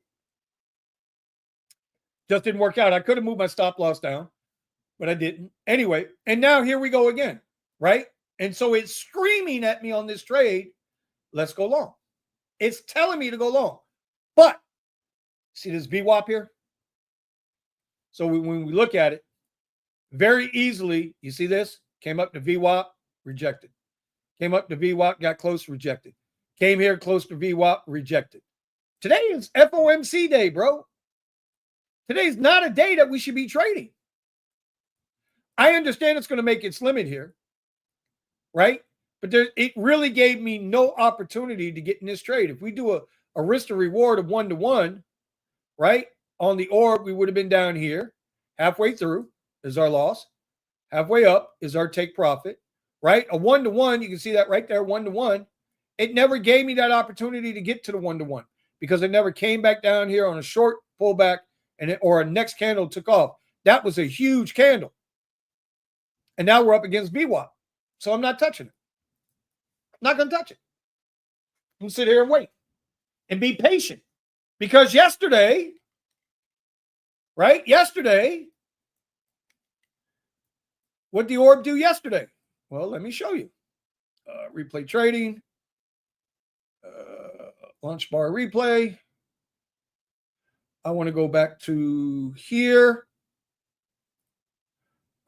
Just didn't work out. I could have moved my stop loss down, but I didn't. Anyway, and now here we go again, right? And so it's screaming at me on this trade, let's go long. It's telling me to go long. But see this VWAP here? So when we look at it, very easily, you see this? Came up to VWAP, rejected. Came up to VWAP, got close, rejected. Came here close to VWAP, rejected. Today is FOMC day, bro. Today's not a day that we should be trading. I understand it's going to make its limit here, right? But it really gave me no opportunity to get in this trade. If we do a risk to reward of 1-to-1, right, on the orb, we would have been down here. Halfway through is our loss. Halfway up is our take profit, right? A 1-to-1, you can see that right there, 1-to-1. It never gave me that opportunity to get to the 1-to-1 because it never came back down here on a short pullback or a next candle took off. That was a huge candle. And now we're up against VWAP. So I'm not touching it. Not going to touch it. I'm going to sit here and wait and be patient because yesterday, right? Yesterday, what did the orb do yesterday? Well, let me show you. Replay trading, launch bar replay. I want to go back to here,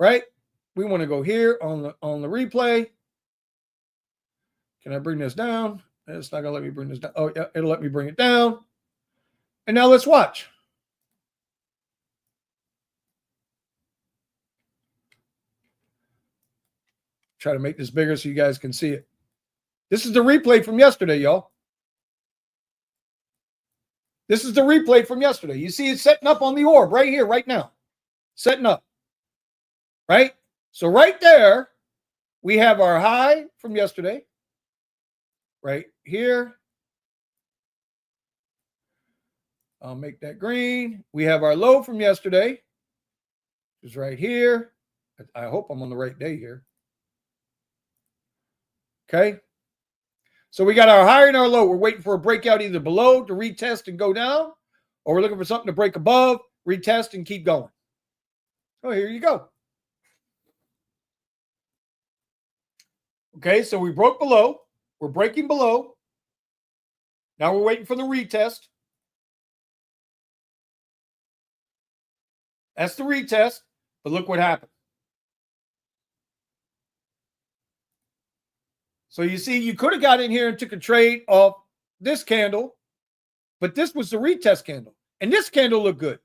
right? We want to go here on the replay. Can I bring this down? It's not going to let me bring this down. Oh, yeah, it'll let me bring it down. And now let's watch. Try to make this bigger so you guys can see it. This is the replay from yesterday, y'all. This is the replay from yesterday. You see it setting up on the orb right here, right now. Setting up. Right? So right there, we have our high from yesterday. Right here. I'll make that green. We have our low from yesterday, which is right here. I hope I'm on the right day here. Okay. So we got our high and our low. We're waiting for a breakout either below to retest and go down, or we're looking for something to break above, retest, and keep going. Oh, here you go. Okay, so we broke below. We're breaking below. Now we're waiting for the retest. That's the retest, but look what happened. So you see, you could have got in here and took a trade off this candle, but this was the retest candle. And this candle looked good.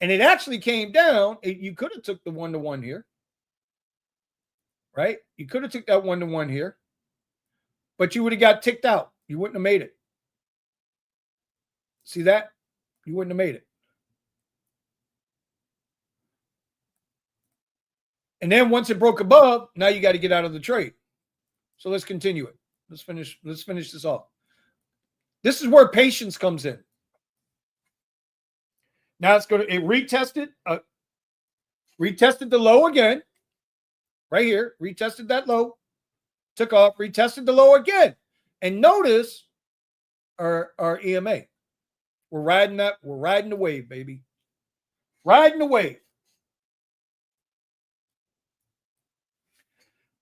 And it actually came down. You could have took the 1-to-1 here. Right? You could have took that 1-to-1 here. But you would have got ticked out. You wouldn't have made it. See that? You wouldn't have made it. And then once it broke above, now you got to get out of the trade. So let's continue it. Let's finish this off. This is where patience comes in. Now it retested the low again. Right here, retested that low, took off, retested the low again. And notice our EMA. We're riding the wave, baby. Riding the wave.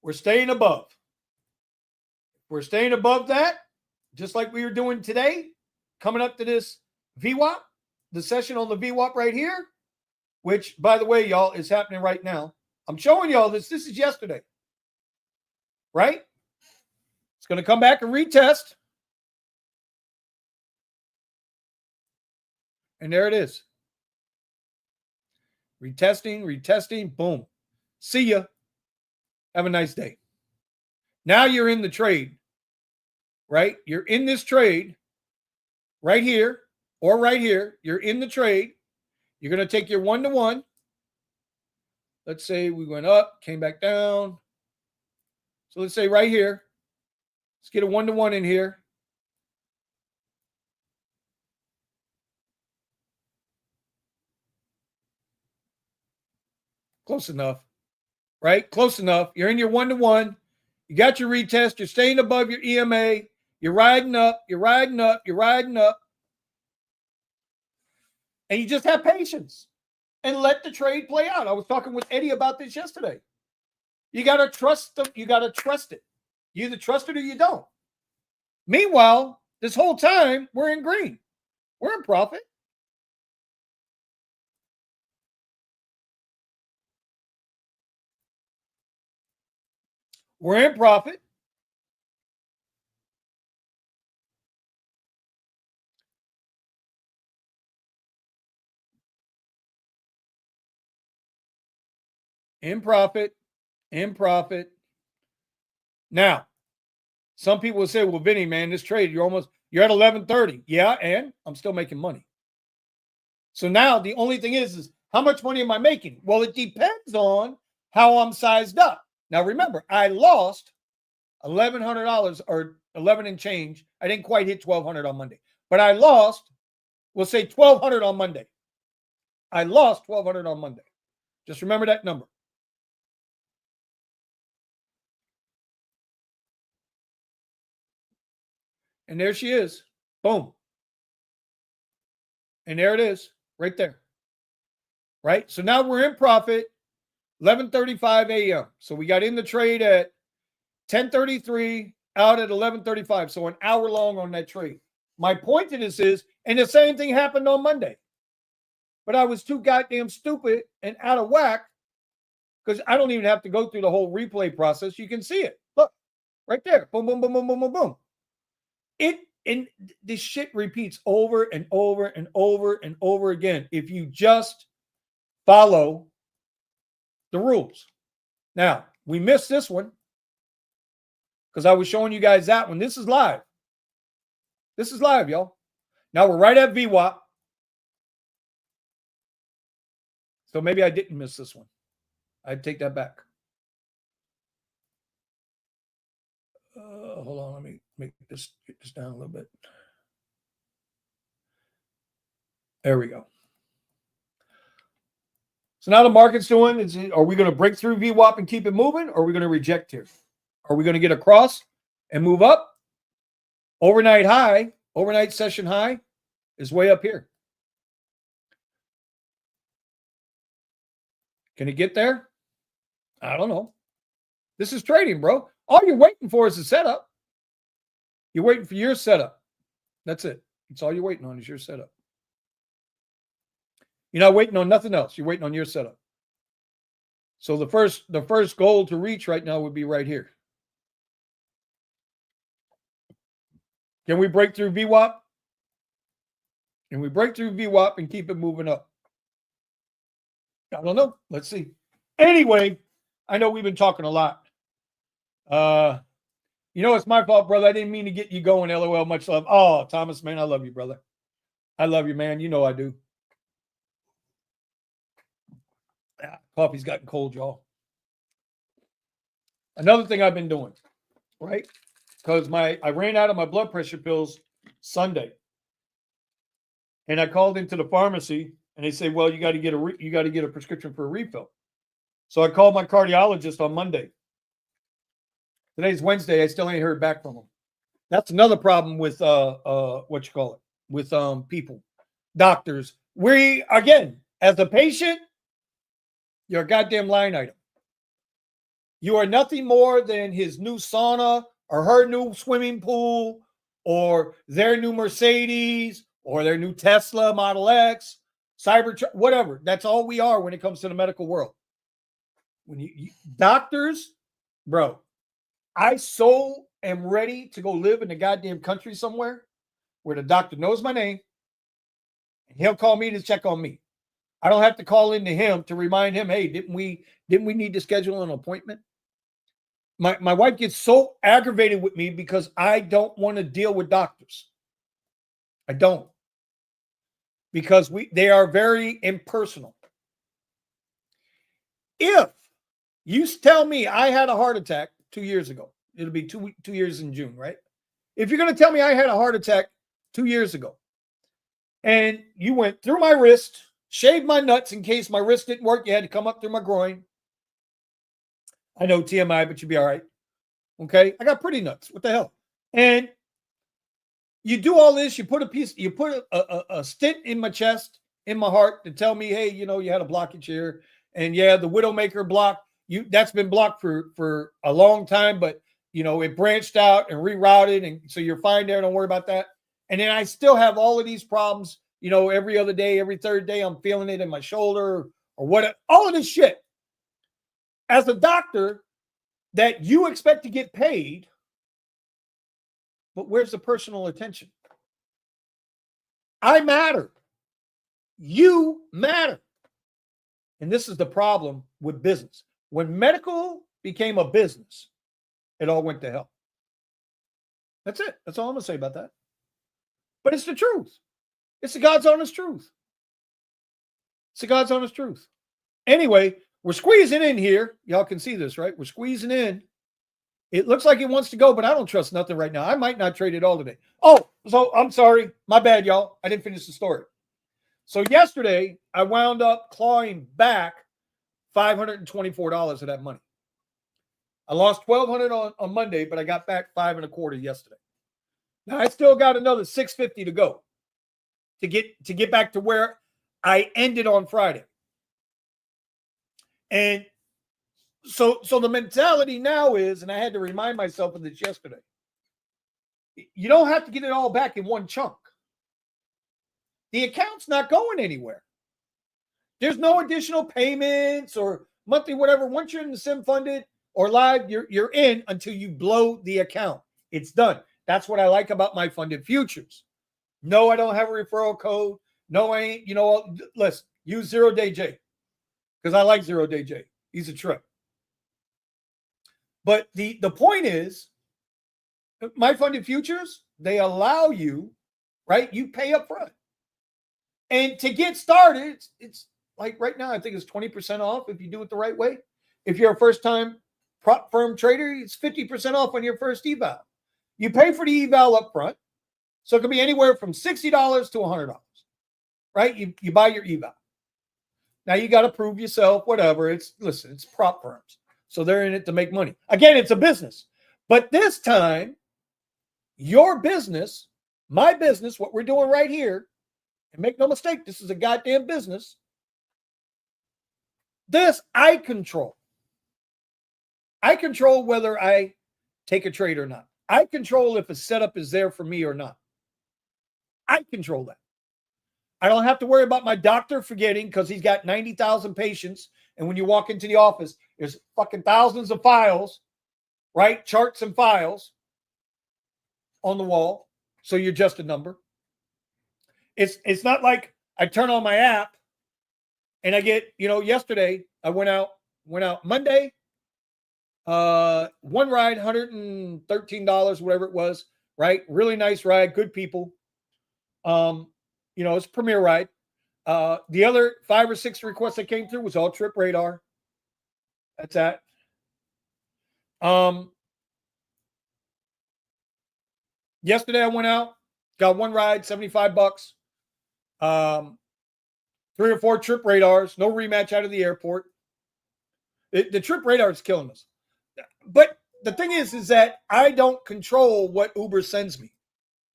We're staying above. We're staying above that, just like we were doing today, coming up to this VWAP. the session on the VWAP right here, which, by the way, y'all, is happening right now. I'm showing y'all this. This is yesterday, right? It's going to come back and retest. And there it is. Retesting, boom. See ya. Have a nice day. Now you're in the trade, right? You're in this trade right here or right here. You're in the trade. You're going to take your 1-to-1. Let's say we went up, came back down. So let's say right here. Let's get a 1-to-1 in here. Close enough, right? Close enough. You're in your 1-to-1. You got your retest. You're staying above your EMA. You're riding up. You're riding up. You're riding up. And you just have patience and let the trade play out. I was talking with Eddie about this yesterday. You got to trust them. You got to trust it. You either trust it or you don't. Meanwhile, this whole time, we're in green. We're in profit. We're in profit. In profit. In profit. Now, some people will say, well, Vinny, man, this trade, you're at 11:30. Yeah, and I'm still making money. So now the only thing is how much money am I making? Well, it depends on how I'm sized up. Now, remember, I lost $1,100 or 11 and change. I didn't quite hit 1,200 on Monday, but I lost, we'll say 1,200 on Monday. I lost 1,200 on Monday. Just remember that number. And there she is. Boom. And there it is, right there. Right? So now we're in profit, 11:35 a.m. So we got in the trade at 10:33, out at 11:35. So an hour long on that trade. My point to this is, and the same thing happened on Monday. But I was too goddamn stupid and out of whack because I don't even have to go through the whole replay process. You can see it. Look, right there. Boom, boom, boom, boom, boom, boom, boom. And this shit repeats over and over and over and over again if you just follow the rules. Now, we missed this one because I was showing you guys that one. This is live. This is live, y'all. Now we're right at VWAP. So maybe I didn't miss this one. I'd take that back. Hold on, let me get this down a little bit. There we go. So now the market's doing, are we going to break through VWAP and keep it moving, or are we going to reject here? Are we going to get across and move up? Overnight high, overnight session high is way up here. Can it get there? I don't know. This is trading, bro. All you're waiting for is a setup. You're waiting for your setup. That's it. That's all you're waiting on is your setup. You're not waiting on nothing else. You're waiting on your setup. So the first goal to reach right now would be right here. Can we break through VWAP? Can we break through VWAP and keep it moving up? I don't know. Let's see. Anyway, I know we've been talking a lot. You know, it's my fault, brother. I didn't mean to get you going. LOL, much love. Oh, Thomas, man, I love you, brother. I love you, man. You know I do. Coffee's gotten cold, y'all. Another thing I've been doing, right? Because I ran out of my blood pressure pills Sunday, and I called into the pharmacy, and they say, "Well, you got to get a prescription for a refill." So I called my cardiologist on Monday. Today's Wednesday. I still ain't heard back from him. That's another problem with with people, doctors. We again, as a patient, you're a goddamn line item. You are nothing more than his new sauna or her new swimming pool or their new Mercedes or their new Tesla Model X, Cybertruck, whatever. That's all we are when it comes to the medical world. When you doctors, bro, I so am ready to go live in the goddamn country somewhere where the doctor knows my name and he'll call me to check on me. I don't have to call into him to remind him, hey, didn't we need to schedule an appointment? My wife gets so aggravated with me because I don't want to deal with doctors. I don't. Because they are very impersonal. If you tell me I had a heart attack 2 years ago, it'll be 2 years in June, right? If you're going to tell me I had a heart attack 2 years ago, and you went through my wrist, shaved my nuts in case my wrist didn't work, you had to come up through my groin. I know TMI, but you'll be all right. Okay? I got pretty nuts. What the hell? And you do all this, you put a stent in my chest, in my heart to tell me, hey, you had a blockage here. And yeah, the Widowmaker block, that's been blocked for a long time, but it branched out and rerouted. And so you're fine there. Don't worry about that. And then I still have all of these problems, every other day, every third day, I'm feeling it in my shoulder or what, all of this shit. As a doctor that you expect to get paid, but where's the personal attention? I matter. You matter. And this is the problem with business. When medical became a business, it all went to hell. That's it. That's all I'm going to say about that. But it's the truth. It's the God's honest truth. It's the God's honest truth. Anyway, we're squeezing in here. Y'all can see this, right? We're squeezing in. It looks like it wants to go, but I don't trust nothing right now. I might not trade it all today. Oh, so I'm sorry. My bad, y'all. I didn't finish the story. So yesterday, I wound up clawing back $524 of that money. I lost $1,200 on Monday, but I got back $525 yesterday. Now I still got another $650 to go to get back to where I ended on Friday. And so the mentality now is, and I had to remind myself of this yesterday, you don't have to get it all back in one chunk. The account's not going anywhere. There's no additional payments or monthly whatever. Once you're in the sim funded or live, you're in until you blow the account. It's done. That's what I like about my funded futures. No, I don't have a referral code. No, I ain't. Listen, use 0 Day J because I like 0 Day J. He's a trip. But the point is, my funded futures, they allow you, right? You pay up front. And to get started, it's like right now, I think it's 20% off if you do it the right way. If you're a first-time prop firm trader, it's 50% off on your first eval. You pay for the eval up front. So it could be anywhere from $60 to $100, right? You buy your eval. Now you got to prove yourself, whatever. It's prop firms. So they're in it to make money. Again, it's a business. But this time, your business, my business, what we're doing right here, and make no mistake, this is a goddamn business. This I control. I control whether I take a trade or not. I control if a setup is there for me or not. I control that. I don't have to worry about my doctor forgetting because he's got 90,000 patients. And when you walk into the office, there's fucking thousands of files, right? Charts and files on the wall. So you're just a number. It's not like I turn on my app and I get, yesterday I went out Monday, one ride, $113, whatever it was, right? Really nice ride, good people. It's a premier ride. The other 5 or 6 requests that came through was all Trip Radar. That's that. Yesterday I went out, got one ride, $75. 3 or 4 Trip Radars, no rematch out of the airport. The Trip Radar is killing us. But the thing is that I don't control what Uber sends me.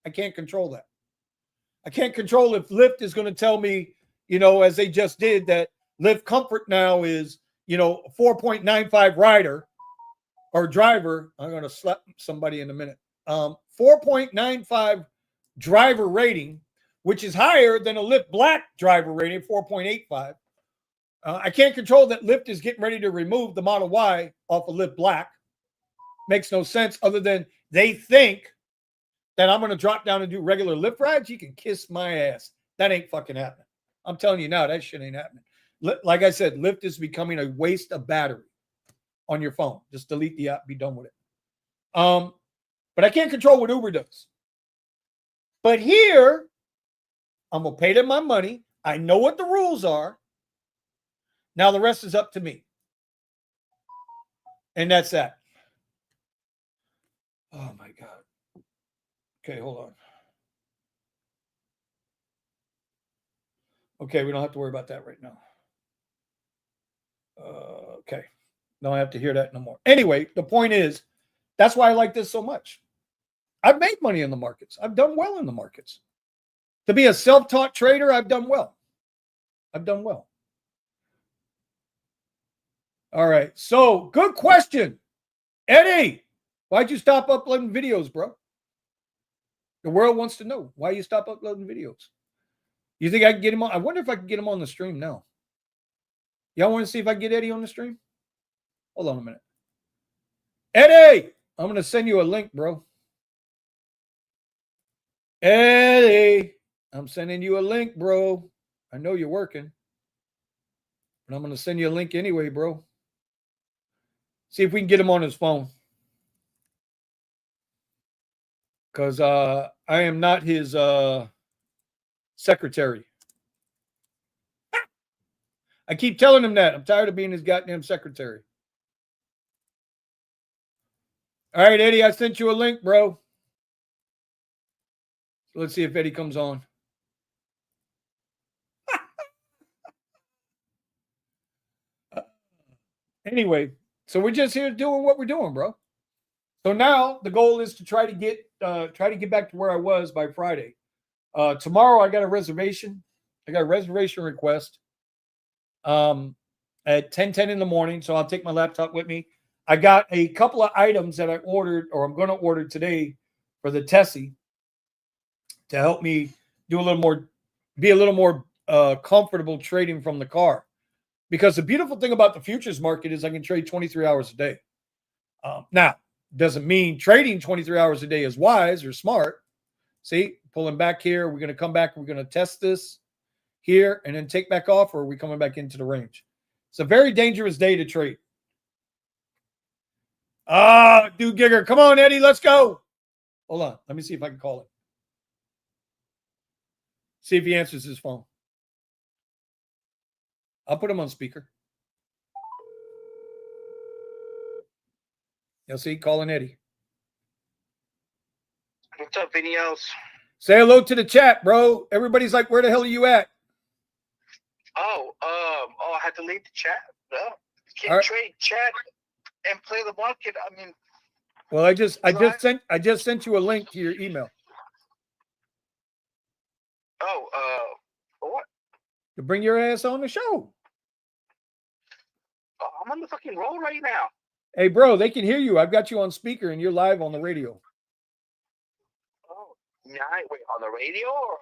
I can't control that. I can't control if Lyft is going to tell me, as they just did, that Lyft Comfort now is, 4.95 rider or driver. I'm going to slap somebody in a minute. 4.95 driver rating which is higher than a Lyft Black driver rating, 4.85. I can't control that Lyft is getting ready to remove the Model Y off of Lyft Black. Makes no sense other than they think that I'm going to drop down and do regular Lyft rides. You can kiss my ass. That ain't fucking happening. I'm telling you now, that shit ain't happening. Like I said, Lyft is becoming a waste of battery on your phone. Just delete the app, be done with it. But I can't control what Uber does. But here, I'm going to pay them my money. I know what the rules are. Now the rest is up to me. And that's that. Oh, my God. Okay, hold on. Okay, we don't have to worry about that right now. Okay. Don't have to hear that no more. Anyway, the point is, that's why I like this so much. I've made money in the markets. I've done well in the markets. To be a self-taught trader, I've done well. I've done well. All right. So, good question. Eddie, why'd you stop uploading videos, bro? The world wants to know why you stop uploading videos. You think I can get him on? I wonder if I can get him on the stream now. Y'all want to see if I can get Eddie on the stream? Hold on a minute. Eddie, I'm going to send you a link, bro. Eddie, I'm sending you a link, bro. I know you're working. But I'm going to send you a link anyway, bro. See if we can get him on his phone. Because I am not his secretary. I keep telling him that. I'm tired of being his goddamn secretary. All right, Eddie, I sent you a link, bro. Let's see if Eddie comes on. Anyway, so we're just here doing what we're doing, bro. So now the goal is to try to get back to where I was by Friday. Tomorrow I got a reservation. I got a reservation request at 10:10 in the morning. So I'll take my laptop with me. I got a couple of items that I ordered, or I'm going to order today for the Tessie to help me do be a little more comfortable trading from the car. Because the beautiful thing about the futures market is I can trade 23 hours a day. Now, doesn't mean trading 23 hours a day is wise or smart. See, pulling back here. We're going to come back. We're going to test this here and then take back off, or are we coming back into the range? It's a very dangerous day to trade. Dude Gigger. Come on, Eddie. Let's go. Hold on. Let me see if I can call him. See if he answers his phone. I'll put him on speaker. You'll see, calling Eddie.
What's up, videos?
Say hello to the chat, bro. Everybody's like, where the hell are you at?
I had to leave the chat.
Right.
Trade chat and play the market. I mean,
well, I just sent you a link to your email.
For what?
To bring your ass on the show.
I'm on the fucking roll right now.
Hey, bro, they can hear you. I've got you on speaker and you're live on the radio.
Oh, yeah. Wait, on the radio or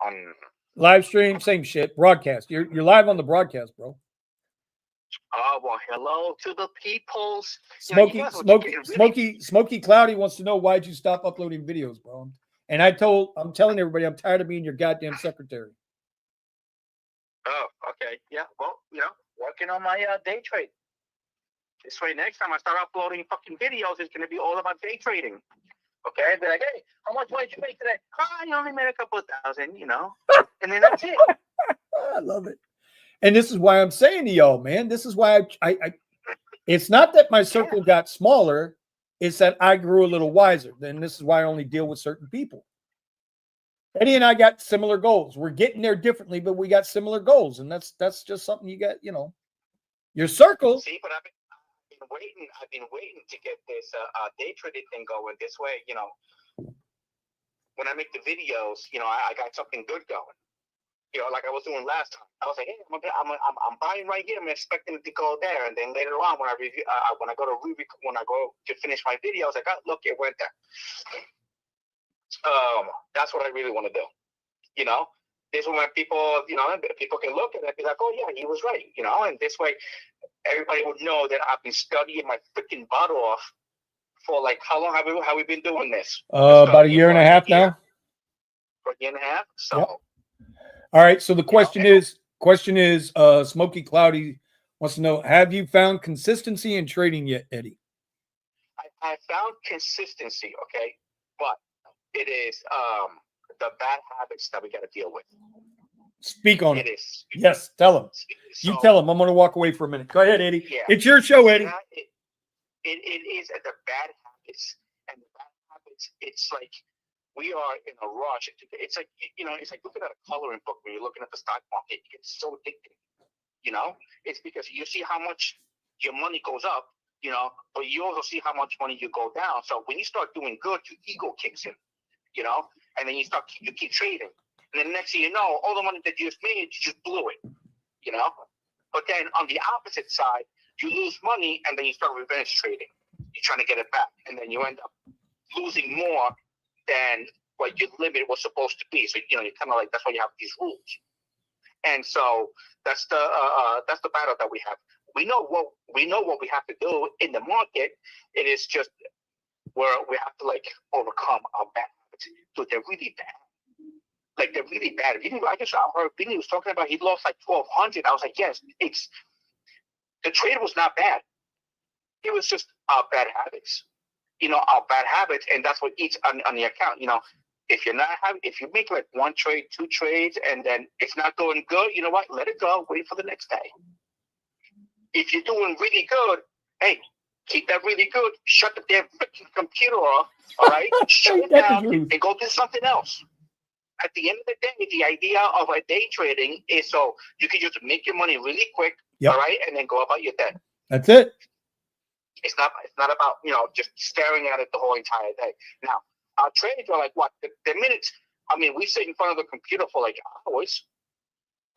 on
live stream? Same shit. Broadcast. You're live on the broadcast, bro.
Oh, well, hello to the peoples.
Smoky Cloudy wants to know why'd you stop uploading videos, bro? And I'm telling everybody I'm tired of being your goddamn secretary.
Oh, okay. Yeah, well, working on my day trade. This way, next time I start uploading fucking videos, it's going to be all about day trading. Okay? Be like, hey, how much did you make today? I only made a couple of thousand, and then that's it.
I love it. And this is why I'm saying to y'all, man, this is why I it's not that my circle got smaller. It's that I grew a little wiser. Then this is why I only deal with certain people. Eddie and I got similar goals. We're getting there differently, but we got similar goals. And that's just something you got, your circle.
See, but I've been waiting to get this day trading thing going this way. When I make the videos, I got something good going. Like I was doing last time. I was like, hey, I'm buying right here. I'm expecting it to go there, and then later on, when I go to finish my videos, I got look, it went there. That's what I really want to do. You know, this is when people, people can look at it and be like, oh yeah, he was right. And this way, everybody would know that I've been studying my freaking butt off for like how long have we been doing this?
About a year and a half now.
For a year and a half. So.
Yep. All right. So the question is, Smoky Cloudy wants to know: have you found consistency in trading yet, Eddie?
I found consistency, okay, but it is the bad habits that we got to deal with.
Speak on it.
It is.
Yes, tell him.
So,
you tell him. I'm going to walk away for a minute. Go ahead, Eddie.
Yeah,
it's your show, Eddie.
It is the bad habits, and the bad habits. It's like we are in a rush. It's like it's like looking at a coloring book when you're looking at the stock market. It gets so addicting. It's because you see how much your money goes up. But you also see how much money you go down. So when you start doing good, your ego kicks in, and then you keep trading. And then next thing you know, all the money that you just made, you just blew it, But then on the opposite side, you lose money and then you start revenge trading. You're trying to get it back. And then you end up losing more than what your limit was supposed to be. So, you're kind of like, that's why you have these rules. And so that's the battle that we have. We know what we have to do in the market. It is just where we have to like overcome our bad habits. So they're really bad. Like they're really bad. I heard Vinny was talking about he lost like 1,200. I was like, yes, the trade was not bad. It was just our bad habits. Our bad habits, and that's what eats on the account. If you make like one trade, two trades, and then it's not going good, you know what? Let it go. Wait for the next day. If you're doing really good, hey, keep that really good. Shut the damn freaking computer off, all right? Shut it down and go do something else. At the end of the day, the idea of a day trading is so you can just make your money really quick, all right, and then go about your day.
That's it.
It's not about, just staring at it the whole entire day. Now, our trades are like what? The minutes, we sit in front of the computer for like hours,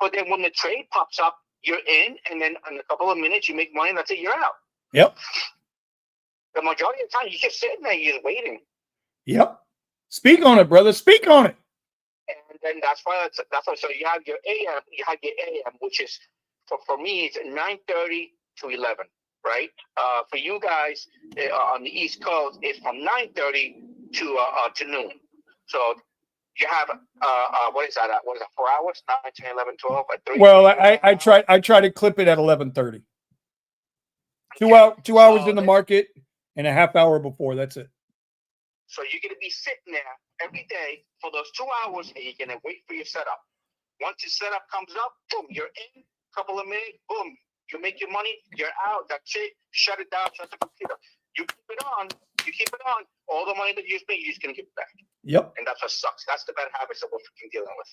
but then when the trade pops up, you're in, and then in a couple of minutes, you make money, and that's it, you're out.
Yep.
The majority of the time, you're just sitting there, you're just waiting.
Yep. Speak on it, brother. Speak on it.
And then that's why. So you have your AM, which is, for me, it's 9:30 to 11, right? For you guys on the East Coast, it's from 9:30 to noon. So you have what is that? What is that? 4 hours? 9, 10, 11, 12, 3.
Well, I try to clip it at 11:30. 2 hours in the market and a half hour before. That's it.
So you're gonna be sitting there every day for those 2 hours, and you're gonna wait for your setup. Once your setup comes up, boom, you're in. Couple of minutes, boom, you make your money. You're out. That's it. Shut it down. Shut the computer. You keep it on. All the money that you just made, you're just gonna give it back.
Yep.
And that's what sucks. That's the bad habits that we're freaking dealing with.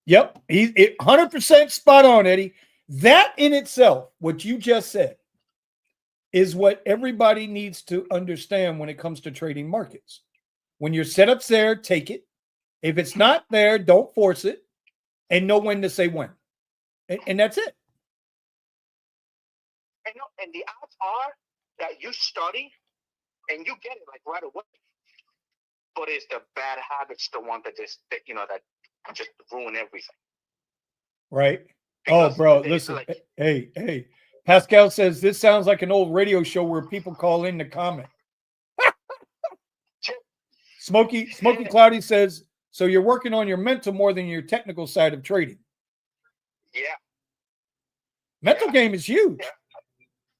Yep. He's 100% spot on, Eddie. That in itself, what you just said, is what everybody needs to understand when it comes to trading markets. When your setup's there, take it. If it's not there, don't force it, and know when to say when. And that's it.
And the odds are that you study and you get it like right away. But it's the bad habits, the one that just ruin everything.
Right. Because bro, listen. Like, hey. Pascal says this sounds like an old radio show where people call in to comment. Smoky Cloudy says, so you're working on your mental more than your technical side of trading.
Yeah.
Mental game is huge.
Yeah.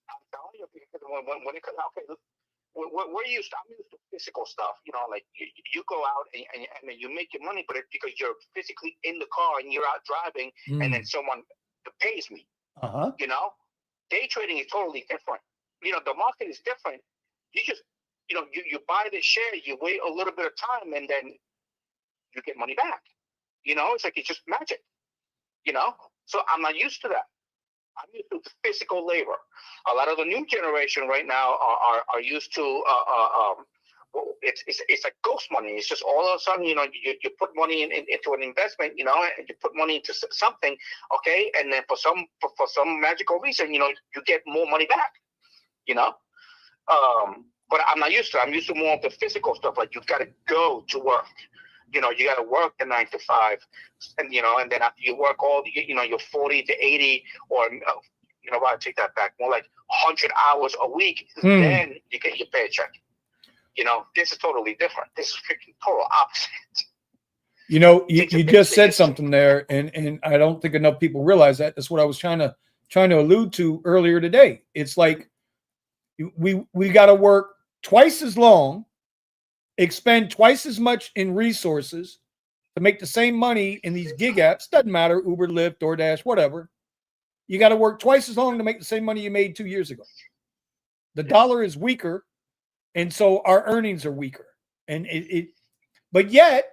I'm telling you, because when it comes out, I'm used to physical stuff. Like you go out and you make your money, but it's because you're physically in the car and you're out driving, and then someone pays me. Day trading is totally different. The market is different. You just, you buy the share, you wait a little bit of time, and then you get money back. It's like it's just magic. So I'm not used to that. I'm used to physical labor. A lot of the new generation right now are used to it's like ghost money. It's just all of a sudden, you put money into an investment, and you put money into something, okay, and then for some magical reason, you get more money back, But I'm not used to it. I'm used to more of the physical stuff. Like you've got to go to work. you got to work the 9 to 5, and and then after you work all your 40 to 80, or I take that back, more like 100 hours a week, then you get your paycheck. This is totally different. This is freaking total opposite.
You just said something there, and I don't think enough people realize that. That's what I was trying to allude to earlier today. It's like we got to work twice as long, expend twice as much in resources to make the same money in these gig apps. Doesn't matter, Uber, Lyft, DoorDash, whatever. You got to work twice as long to make the same money you made 2 years ago. The dollar is weaker, and so our earnings are weaker. And but yet,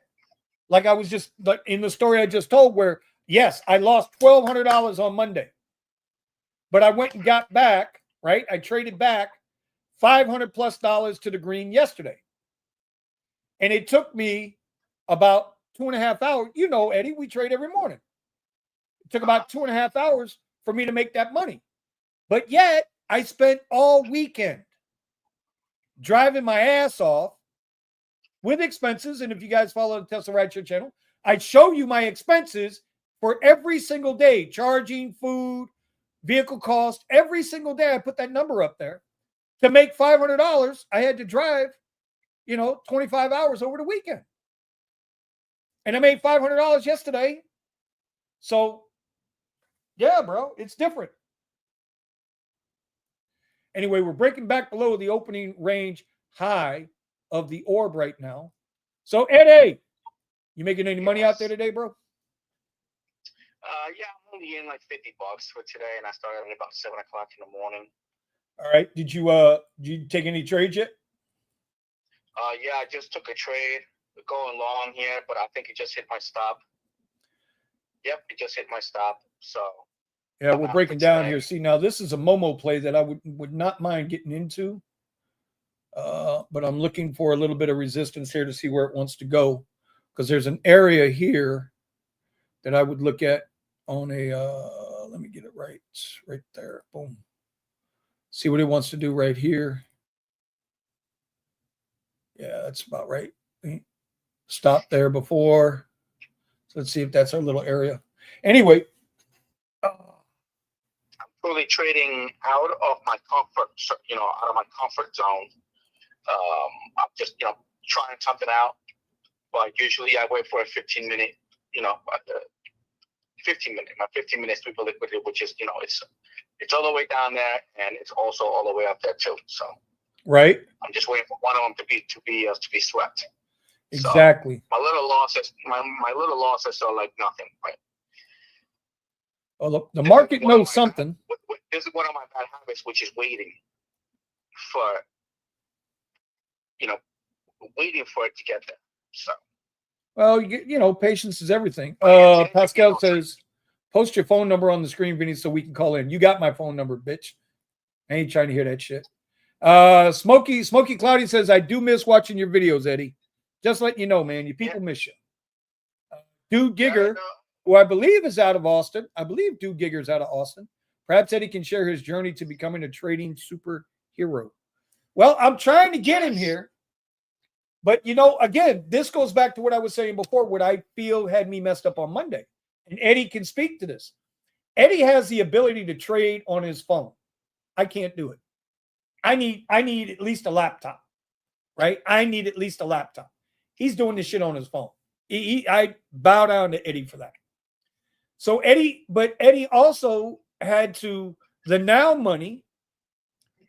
like I was just in the story I just told, where yes, I lost $1,200 on Monday, but I went and got back, right? I traded back $500+ to the green yesterday. And it took me about 2.5 hours. Eddie, we trade every morning. It took about 2.5 hours for me to make that money. But yet I spent all weekend driving my ass off with expenses. And if you guys follow the Tesla Rideshare channel, I show you my expenses for every single day, charging, food, vehicle cost. Every single day I put that number up there. To make $500, I had to drive, 25 hours over the weekend. And I made $500 yesterday. So, yeah, bro, it's different. Anyway, we're breaking back below the opening range high of the orb right now. So, Eddie, you making any money out there today, bro?
Yeah, I'm only in like $50 for today, and I started at about 7 o'clock in the morning.
All right. Did you take any trades yet?
Yeah, I just took a trade going long here, but I think it just hit my stop. Yep, it just hit my stop. So
yeah, we're breaking down here. See, now this is a Momo play that I would not mind getting into. But I'm looking for a little bit of resistance here to see where it wants to go, because there's an area here that I would look at on a let me get it right there. Boom. See what it wants to do right here. Yeah, that's about right. Stop there before. So let's see if that's our little area. Anyway,
I'm truly trading out of my comfort, out of my comfort zone. I'm just, trying something out. But usually I wait for a 15-minute, my 15 minutes to liquidity, which is, it's all the way down there, and it's also all the way up there too. So
right,
I'm just waiting for one of them to be swept.
Exactly.
So my little losses are like nothing. Right.
Well, the market knows something.
This is one of my bad habits, which is waiting for, waiting for it to get there. So.
Well, patience is everything. Pascal says, post your phone number on the screen, Vinny, so we can call in. You got my phone number, bitch. I ain't trying to hear that shit. Smokey Cloudy says, I do miss watching your videos, Eddie. Just letting you know, man. You people miss you. Dude Gigger, who I believe is out of Austin. I believe Dude Gigger's out of Austin. Perhaps Eddie can share his journey to becoming a trading superhero. Well, I'm trying to get him here. But, again, this goes back to what I was saying before, what I feel had me messed up on Monday. And Eddie can speak to this. Eddie has the ability to trade on his phone. I can't do it. I need at least a laptop, right? I need at least a laptop. He's doing this shit on his phone. I bow down to Eddie for that. So Eddie also had to, the now money,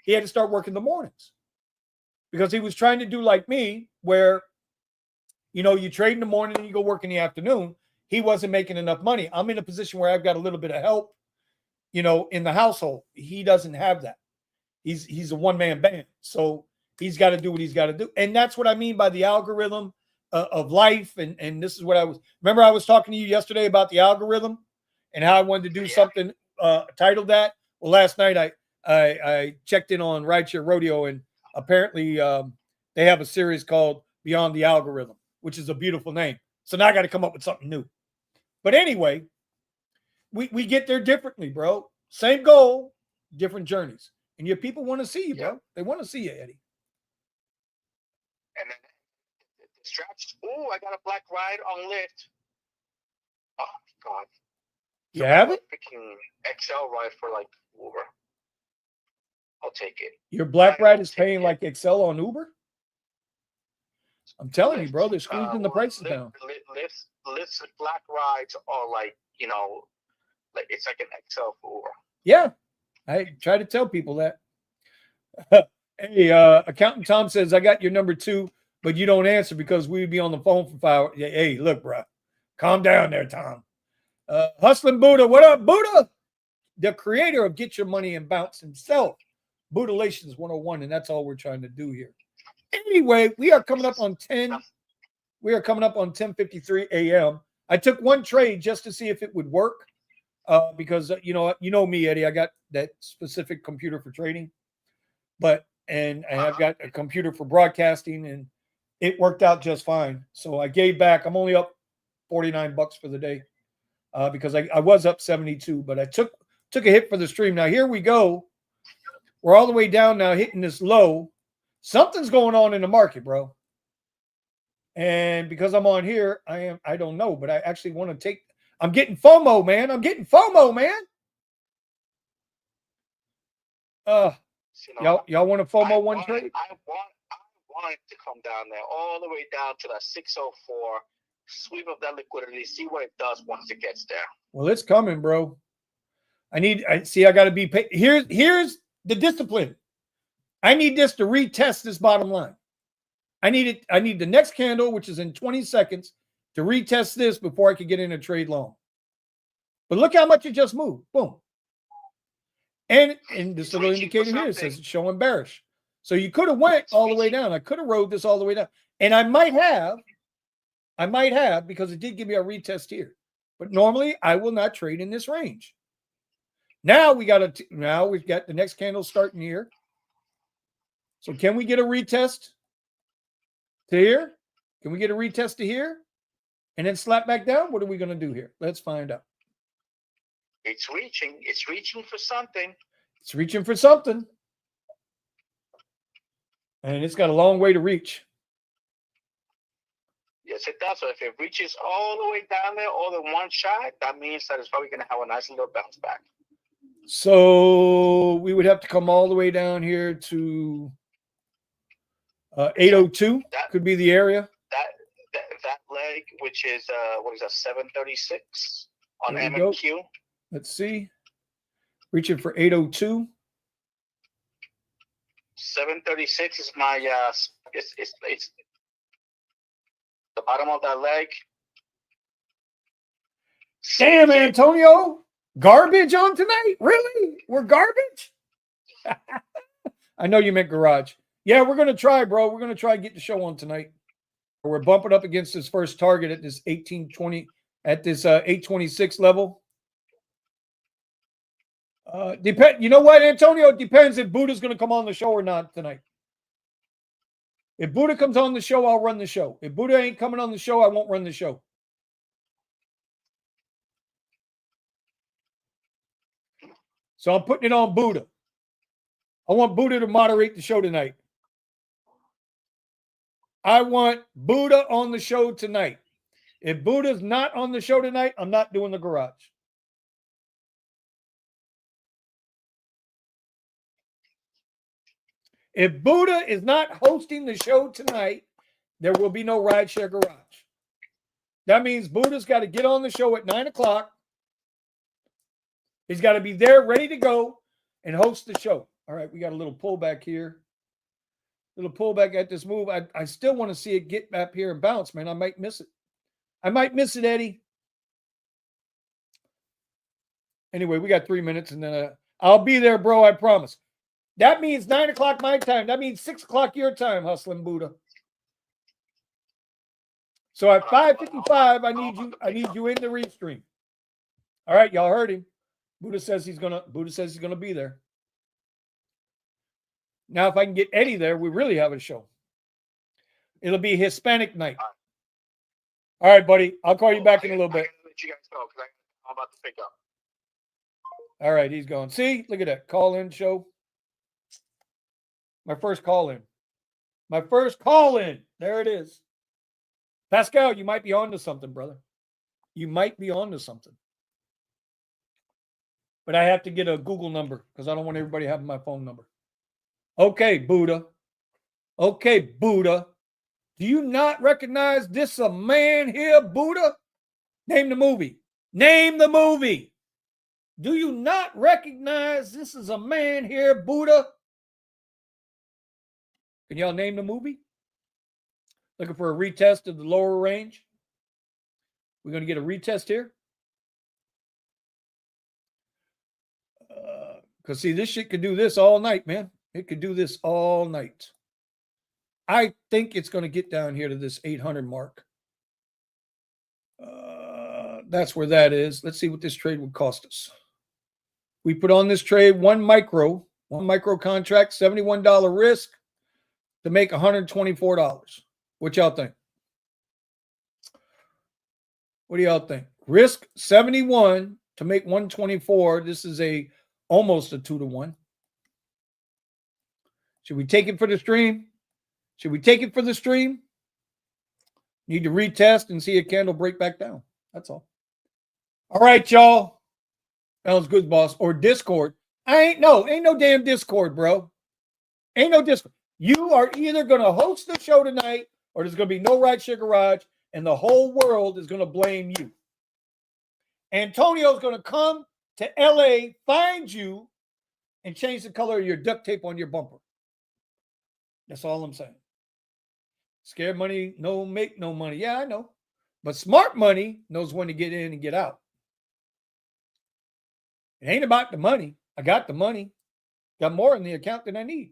he had to start working the mornings. Because he was trying to do like me, where, you trade in the morning and you go work in the afternoon. He wasn't making enough money. I'm in a position where I've got a little bit of help, in the household. He doesn't have that. He's a one-man band. So he's got to do what he's got to do. And that's what I mean by the algorithm of life. And this is what I was talking to you yesterday about the algorithm and how I wanted to do something titled that. Well, last night I checked in on Rideshare Rodeo, and apparently they have a series called Beyond the Algorithm, which is a beautiful name. So now I got to come up with something new. But anyway, we get there differently, bro. Same goal, different journeys. And your people want to see you, bro. They want to see you, Eddie.
And then Straps. Oh, I got a black ride on Lyft. Oh God.
You have it?
Freaking XL ride for like Uber. I'll take it.
Your black ride is paying like Excel on Uber? I'm telling you, bro, they're squeezing the prices down.
Lyft's black rides are like, like it's like an XL for Uber.
Yeah. I try to tell people that. Hey, Accountant Tom says, I got your number 2, but you don't answer because we'd be on the phone for 5 hours. Hey, look, bro. Calm down there, Tom. Hustling Buddha. What up, Buddha? The creator of Get Your Money and Bounce himself. Buddhalations 101, and that's all we're trying to do here. Anyway, we are coming up on 10. We are coming up on 10:53 a.m. I took one trade just to see if it would work. Because you know me, Eddie. I got that specific computer for trading, and I've got a computer for broadcasting, and it worked out just fine. So I gave back. I'm only up $49 for the day because I was up 72, but I took a hit for the stream. Now here we go. We're all the way down now, hitting this low. Something's going on in the market, bro. And because I'm on here, I don't know, but I actually want to take. I'm getting FOMO, man. Y'all want to FOMO one trade?
I want it to come down there, all the way down to that 604, sweep up that liquidity, see what it does once it gets there.
Well, it's coming, bro. I got to be paid. Here's the discipline. I need this to retest this bottom line. I need the next candle, which is in 20 seconds, to retest this before I could get in a trade long. But look how much it just moved. Boom. And this little indicator here says it's showing bearish. So you could have went all the way down. I could have rode this all the way down. And I might have because it did give me a retest here. But normally I will not trade in this range. Now we've got the next candle starting here. So can we get a retest to here? Can we get a retest to here? And then slap back down? What are we going to do here? Let's find out.
It's reaching. It's reaching for something.
It's reaching for something. And it's got a long way to reach.
Yes, it does. So if it reaches all the way down there, all in one shot, that means that it's probably going to have a nice little bounce back.
So we would have to come all the way down here to 802. Could be the area.
That leg, which is what is that, 736 on MMQ.
Let's see. Reaching for 802.
736 is my it's the bottom of that leg.
Damn, Antonio. Garbage on tonight? Really? We're garbage? I know you meant garage. Yeah, we're going to try, bro. We're going to try to get the show on tonight. We're bumping up against this first target at this 1820, at this 826 level. You know what, Antonio? It depends if Buddha's going to come on the show or not tonight. If Buddha comes on the show, I'll run the show. If Buddha ain't coming on the show, I won't run the show. So I'm putting it on Buddha. I want Buddha to moderate the show tonight. I want Buddha on the show tonight. If Buddha's not on the show tonight, I'm not doing the garage. If Buddha is not hosting the show tonight, there will be no Rideshare Garage. That means Buddha's got to get on the show at 9 o'clock. He's got to be there ready to go and host the show. All right, we got a little pullback here. Little pullback at this move. I still want to see it get up here and bounce, man. I might miss it. Eddie. Anyway, we got 3 minutes, and then I'll be there, bro. I promise. That means 9 o'clock my time. That means 6 o'clock your time, Hustling Buddha. So at 5:55, I need you in the restream. All right, y'all heard him. Buddha says he's gonna be there. Now, if I can get Eddie there, we really have a show. It'll be Hispanic night. All right, buddy. I'll call you back in a little bit.
Let you guys go because I'm about to pick up.
All right, he's going. See, look at that call-in show. My first call-in. There it is. Pascal, you might be on to something, brother. You might be on to something. But I have to get a Google number because I don't want everybody having my phone number. Okay, Buddha. Okay, Buddha. Do you not recognize this a man here, Buddha? Name the movie. Name the movie. Do you not recognize this is a man here, Buddha? Can y'all name the movie? Looking for a retest of the lower range? We're going to get a retest here. Because, see, this shit could do this all night, man. It could do this all night. I think it's going to get down here to this 800 mark. That's where that is. Let's see what this trade would cost us. We put on this trade one micro contract, $71 risk to make $124. What y'all think? What do y'all think? Risk 71 to make 124. This is almost a 2-to-1. Should we take it for the stream? Should we take it for the stream? Need to retest and see a candle break back down. That's all. All right, y'all. That was good, boss. Or Discord. Ain't no damn Discord, bro. Ain't no Discord. You are either going to host the show tonight or there's going to be no Rideshare Garage and the whole world is going to blame you. Antonio's going to come to LA, find you, and change the color of your duct tape on your bumper. That's all I'm saying. Scared money, no make no money. Yeah, I know. But smart money knows when to get in and get out. It ain't about the money. I got the money. Got more in the account than I need.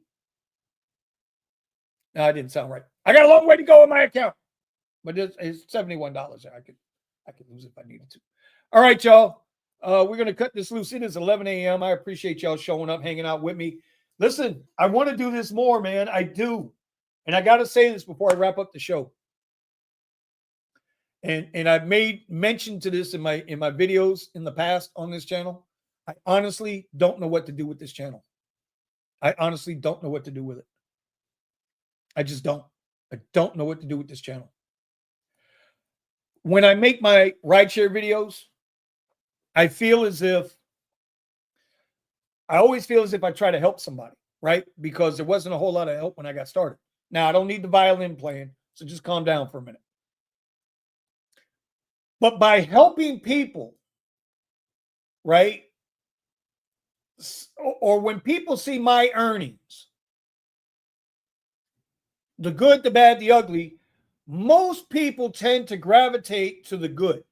No, I didn't sound right. I got a long way to go in my account. But it's $71. I could lose it if I needed to. All right, y'all. We're going to cut this loose. It is 11 a.m. I appreciate y'all showing up, hanging out with me. Listen, I want to do this more, man. I do. And I got to say this before I wrap up the show. And I've made mention to this in my videos in the past on this channel. I honestly don't know what to do with this channel. I honestly don't know what to do with it. I just don't. I don't know what to do with this channel. When I make my rideshare videos, I always feel as if I try to help somebody, right? Because there wasn't a whole lot of help when I got started. Now, I don't need the violin playing, so just calm down for a minute. But by helping people, right? Or when people see my earnings, the good, the bad, the ugly, most people tend to gravitate to the good.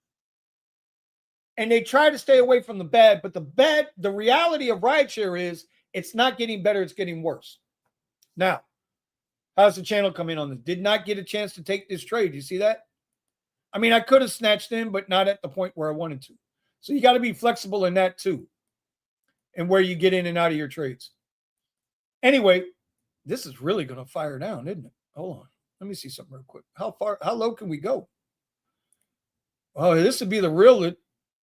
And they try to stay away from the bad, but the reality of rideshare is it's not getting better, it's getting worse. Now, how's the channel come in on this? Did not get a chance to take this trade. You see that? I mean, I could have snatched in, but not at the point where I wanted to. So you got to be flexible in that too. And where you get in and out of your trades. Anyway, this is really going to fire down, isn't it? Hold on. Let me see something real quick. How low can we go? Oh, this would be the real.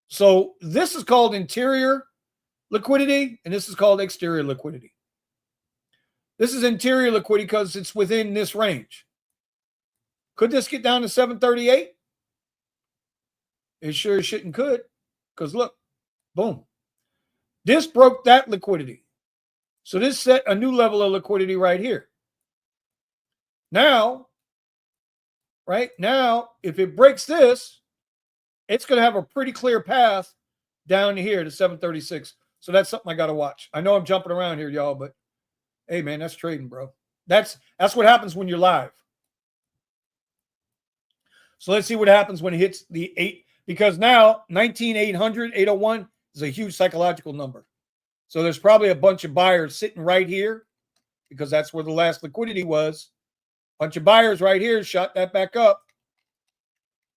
So this is called interior liquidity, and this is called exterior liquidity. This is interior liquidity because it's within this range. Could this get down to 738? It sure as shit could, because look, boom. This broke that liquidity. So this set a new level of liquidity right here. Now, right now, if it breaks this, it's going to have a pretty clear path down here to 736. So that's something I got to watch. I know I'm jumping around here, y'all, but hey, man, that's trading, bro. That's what happens when you're live. So let's see what happens when it hits the 8, because now 19,800, 801 is a huge psychological number. So there's probably a bunch of buyers sitting right here because that's where the last liquidity was. Bunch of buyers right here shot that back up.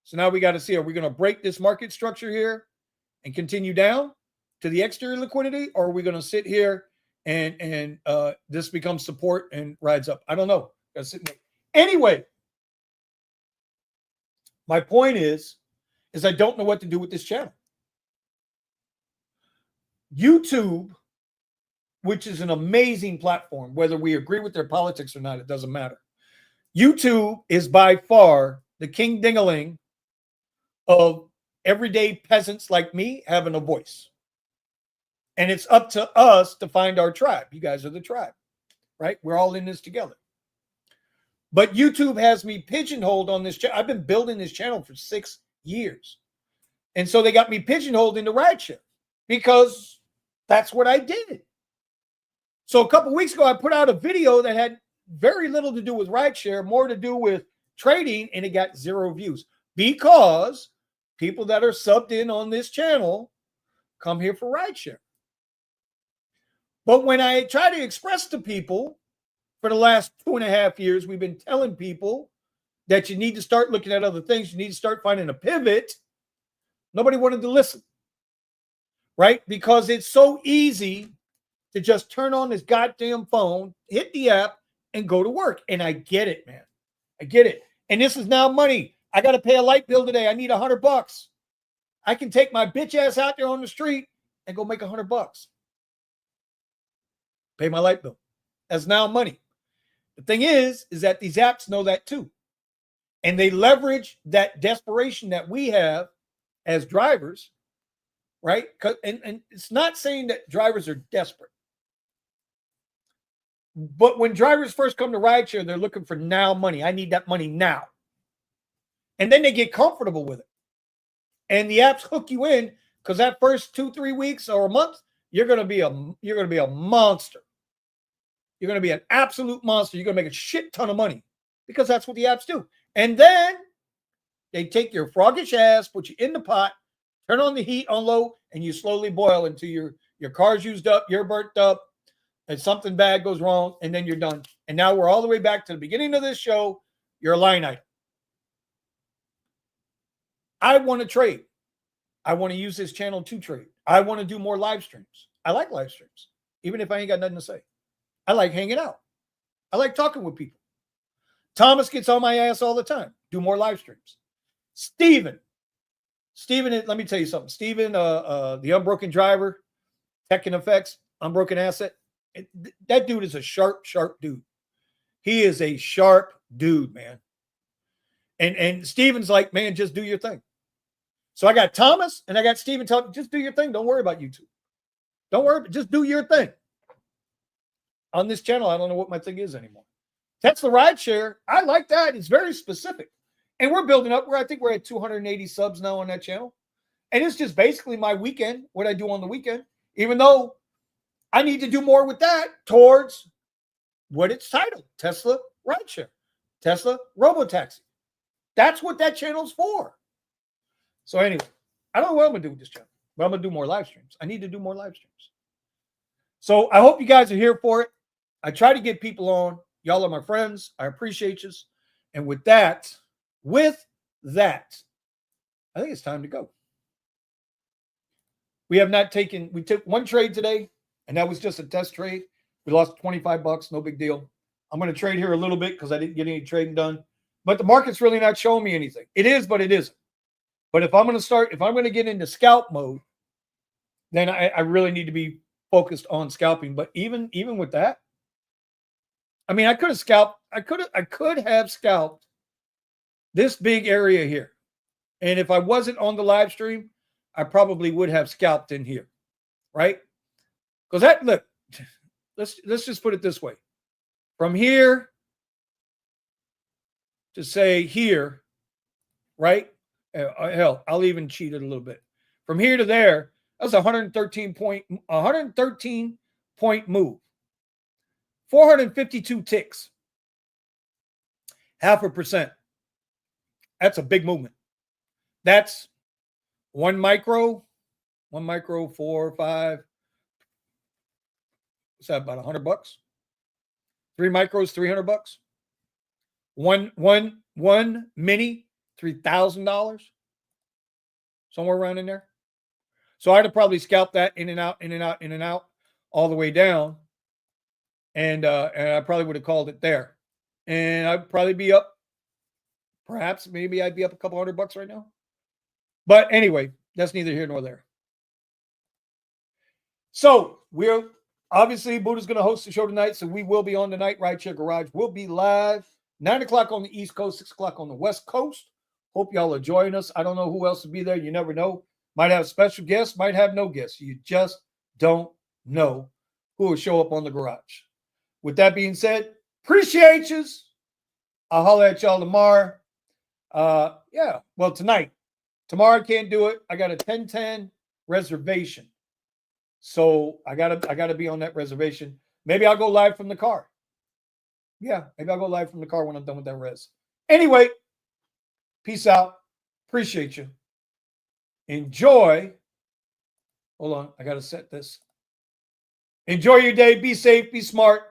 So now we got to see, are we going to break this market structure here and continue down to the exterior liquidity, or are we going to sit here and this becomes support and rides up? I don't know. Anyway, my point is I don't know what to do with this channel. YouTube, which is an amazing platform, whether we agree with their politics or not, it doesn't matter. YouTube is by far the king dingaling of everyday peasants like me having a voice. And it's up to us to find our tribe. You guys are the tribe, right? We're all in this together. But YouTube has me pigeonholed on this channel. I've been building this channel for 6 years. And so they got me pigeonholed into rideshare because that's what I did. So a couple weeks ago, I put out a video that had very little to do with rideshare, more to do with trading, and it got 0 views because people that are subbed in on this channel come here for rideshare. But when I try to express to people for the last 2.5 years, we've been telling people that you need to start looking at other things. You need to start finding a pivot. Nobody wanted to listen, right? Because it's so easy to just turn on this goddamn phone, hit the app, and go to work. And I get it, man. I get it. And this is now money. I got to pay a light bill today. I need $100. I can take my bitch ass out there on the street and go make $100. Pay my light bill. That's now money. The thing is that these apps know that too. And they leverage that desperation that we have as drivers, right? And it's not saying that drivers are desperate. But when drivers first come to rideshare, they're looking for now money. I need that money now. And then they get comfortable with it. And the apps hook you in because that first 2-3 weeks or a month, you're going to be a monster. You're going to be an absolute monster. You're going to make a shit ton of money because that's what the apps do. And then they take your froggish ass, put you in the pot, turn on the heat on low, and you slowly boil until your car's used up, you're burnt up, and something bad goes wrong, and then you're done. And now we're all the way back to the beginning of this show. You're a line item. I want to trade. I want to use this channel to trade. I want to do more live streams. I like live streams, even if I ain't got nothing to say. I like hanging out. I like talking with people. Thomas gets on my ass all the time. Do more live streams. Steven, let me tell you something. Steven, the Unbroken Driver, Tech and Effects, Unbroken Asset. That dude is a sharp dude. He is a sharp dude, man. And Steven's like, man, just do your thing. So I got Thomas and I got Steven talking, just do your thing. Don't worry about YouTube. Don't worry, just do your thing. On this channel, I don't know what my thing is anymore. Tesla Rideshare, I like that. It's very specific. And we're building up. I think we're at 280 subs now on that channel. And it's just basically my weekend, what I do on the weekend, even though I need to do more with that towards what it's titled, Tesla Rideshare, Tesla Robotaxi. That's what that channel's for. So anyway, I don't know what I'm going to do with this channel, but I'm going to do more live streams. I need to do more live streams. So I hope you guys are here for it. I try to get people on. Y'all are my friends. I appreciate you. And with that, I think it's time to go. We took one trade today, and that was just a test trade. We lost $25, no big deal. I'm going to trade here a little bit because I didn't get any trading done. But the market's really not showing me anything. It is, but it isn't. But if I'm going to get into scalp mode, then I really need to be focused on scalping. But even with that, I mean, I could have scalped this big area here. And if I wasn't on the live stream, I probably would have scalped in here, right? Because let's just put it this way. From here to say here, right? Hell, I'll even cheat it a little bit. From here to there, that's 113 point move. 452 ticks. 0.5%. That's a big movement. That's 1 micro, 4, 5. What's that, about $100? 3 micros, $300. One mini, $3,000. Somewhere around in there. So I'd have probably scalped that in and out, all the way down. And I probably would have called it there. And I'd probably be up. Perhaps, maybe I'd be up a couple $100 right now. But anyway, that's neither here nor there. So we're obviously Buddha's going to host the show tonight. So we will be on tonight. Rideshare Garage will be live 9 o'clock on the East Coast, 6 o'clock on the West Coast. Hope y'all are joining us. I don't know who else will be there. You never know. Might have special guests, might have no guests. You just don't know who will show up on the garage. With that being said, appreciate you. I'll holler at y'all tomorrow. Yeah, well, tonight. Tomorrow I can't do it. I got a 10:10 reservation. So I gotta be on that reservation. Maybe I'll go live from the car. Yeah, maybe I'll go live from the car when I'm done with that res. Anyway, peace out. Appreciate you. Enjoy. Hold on, I gotta set this. Enjoy your day. Be safe. Be smart.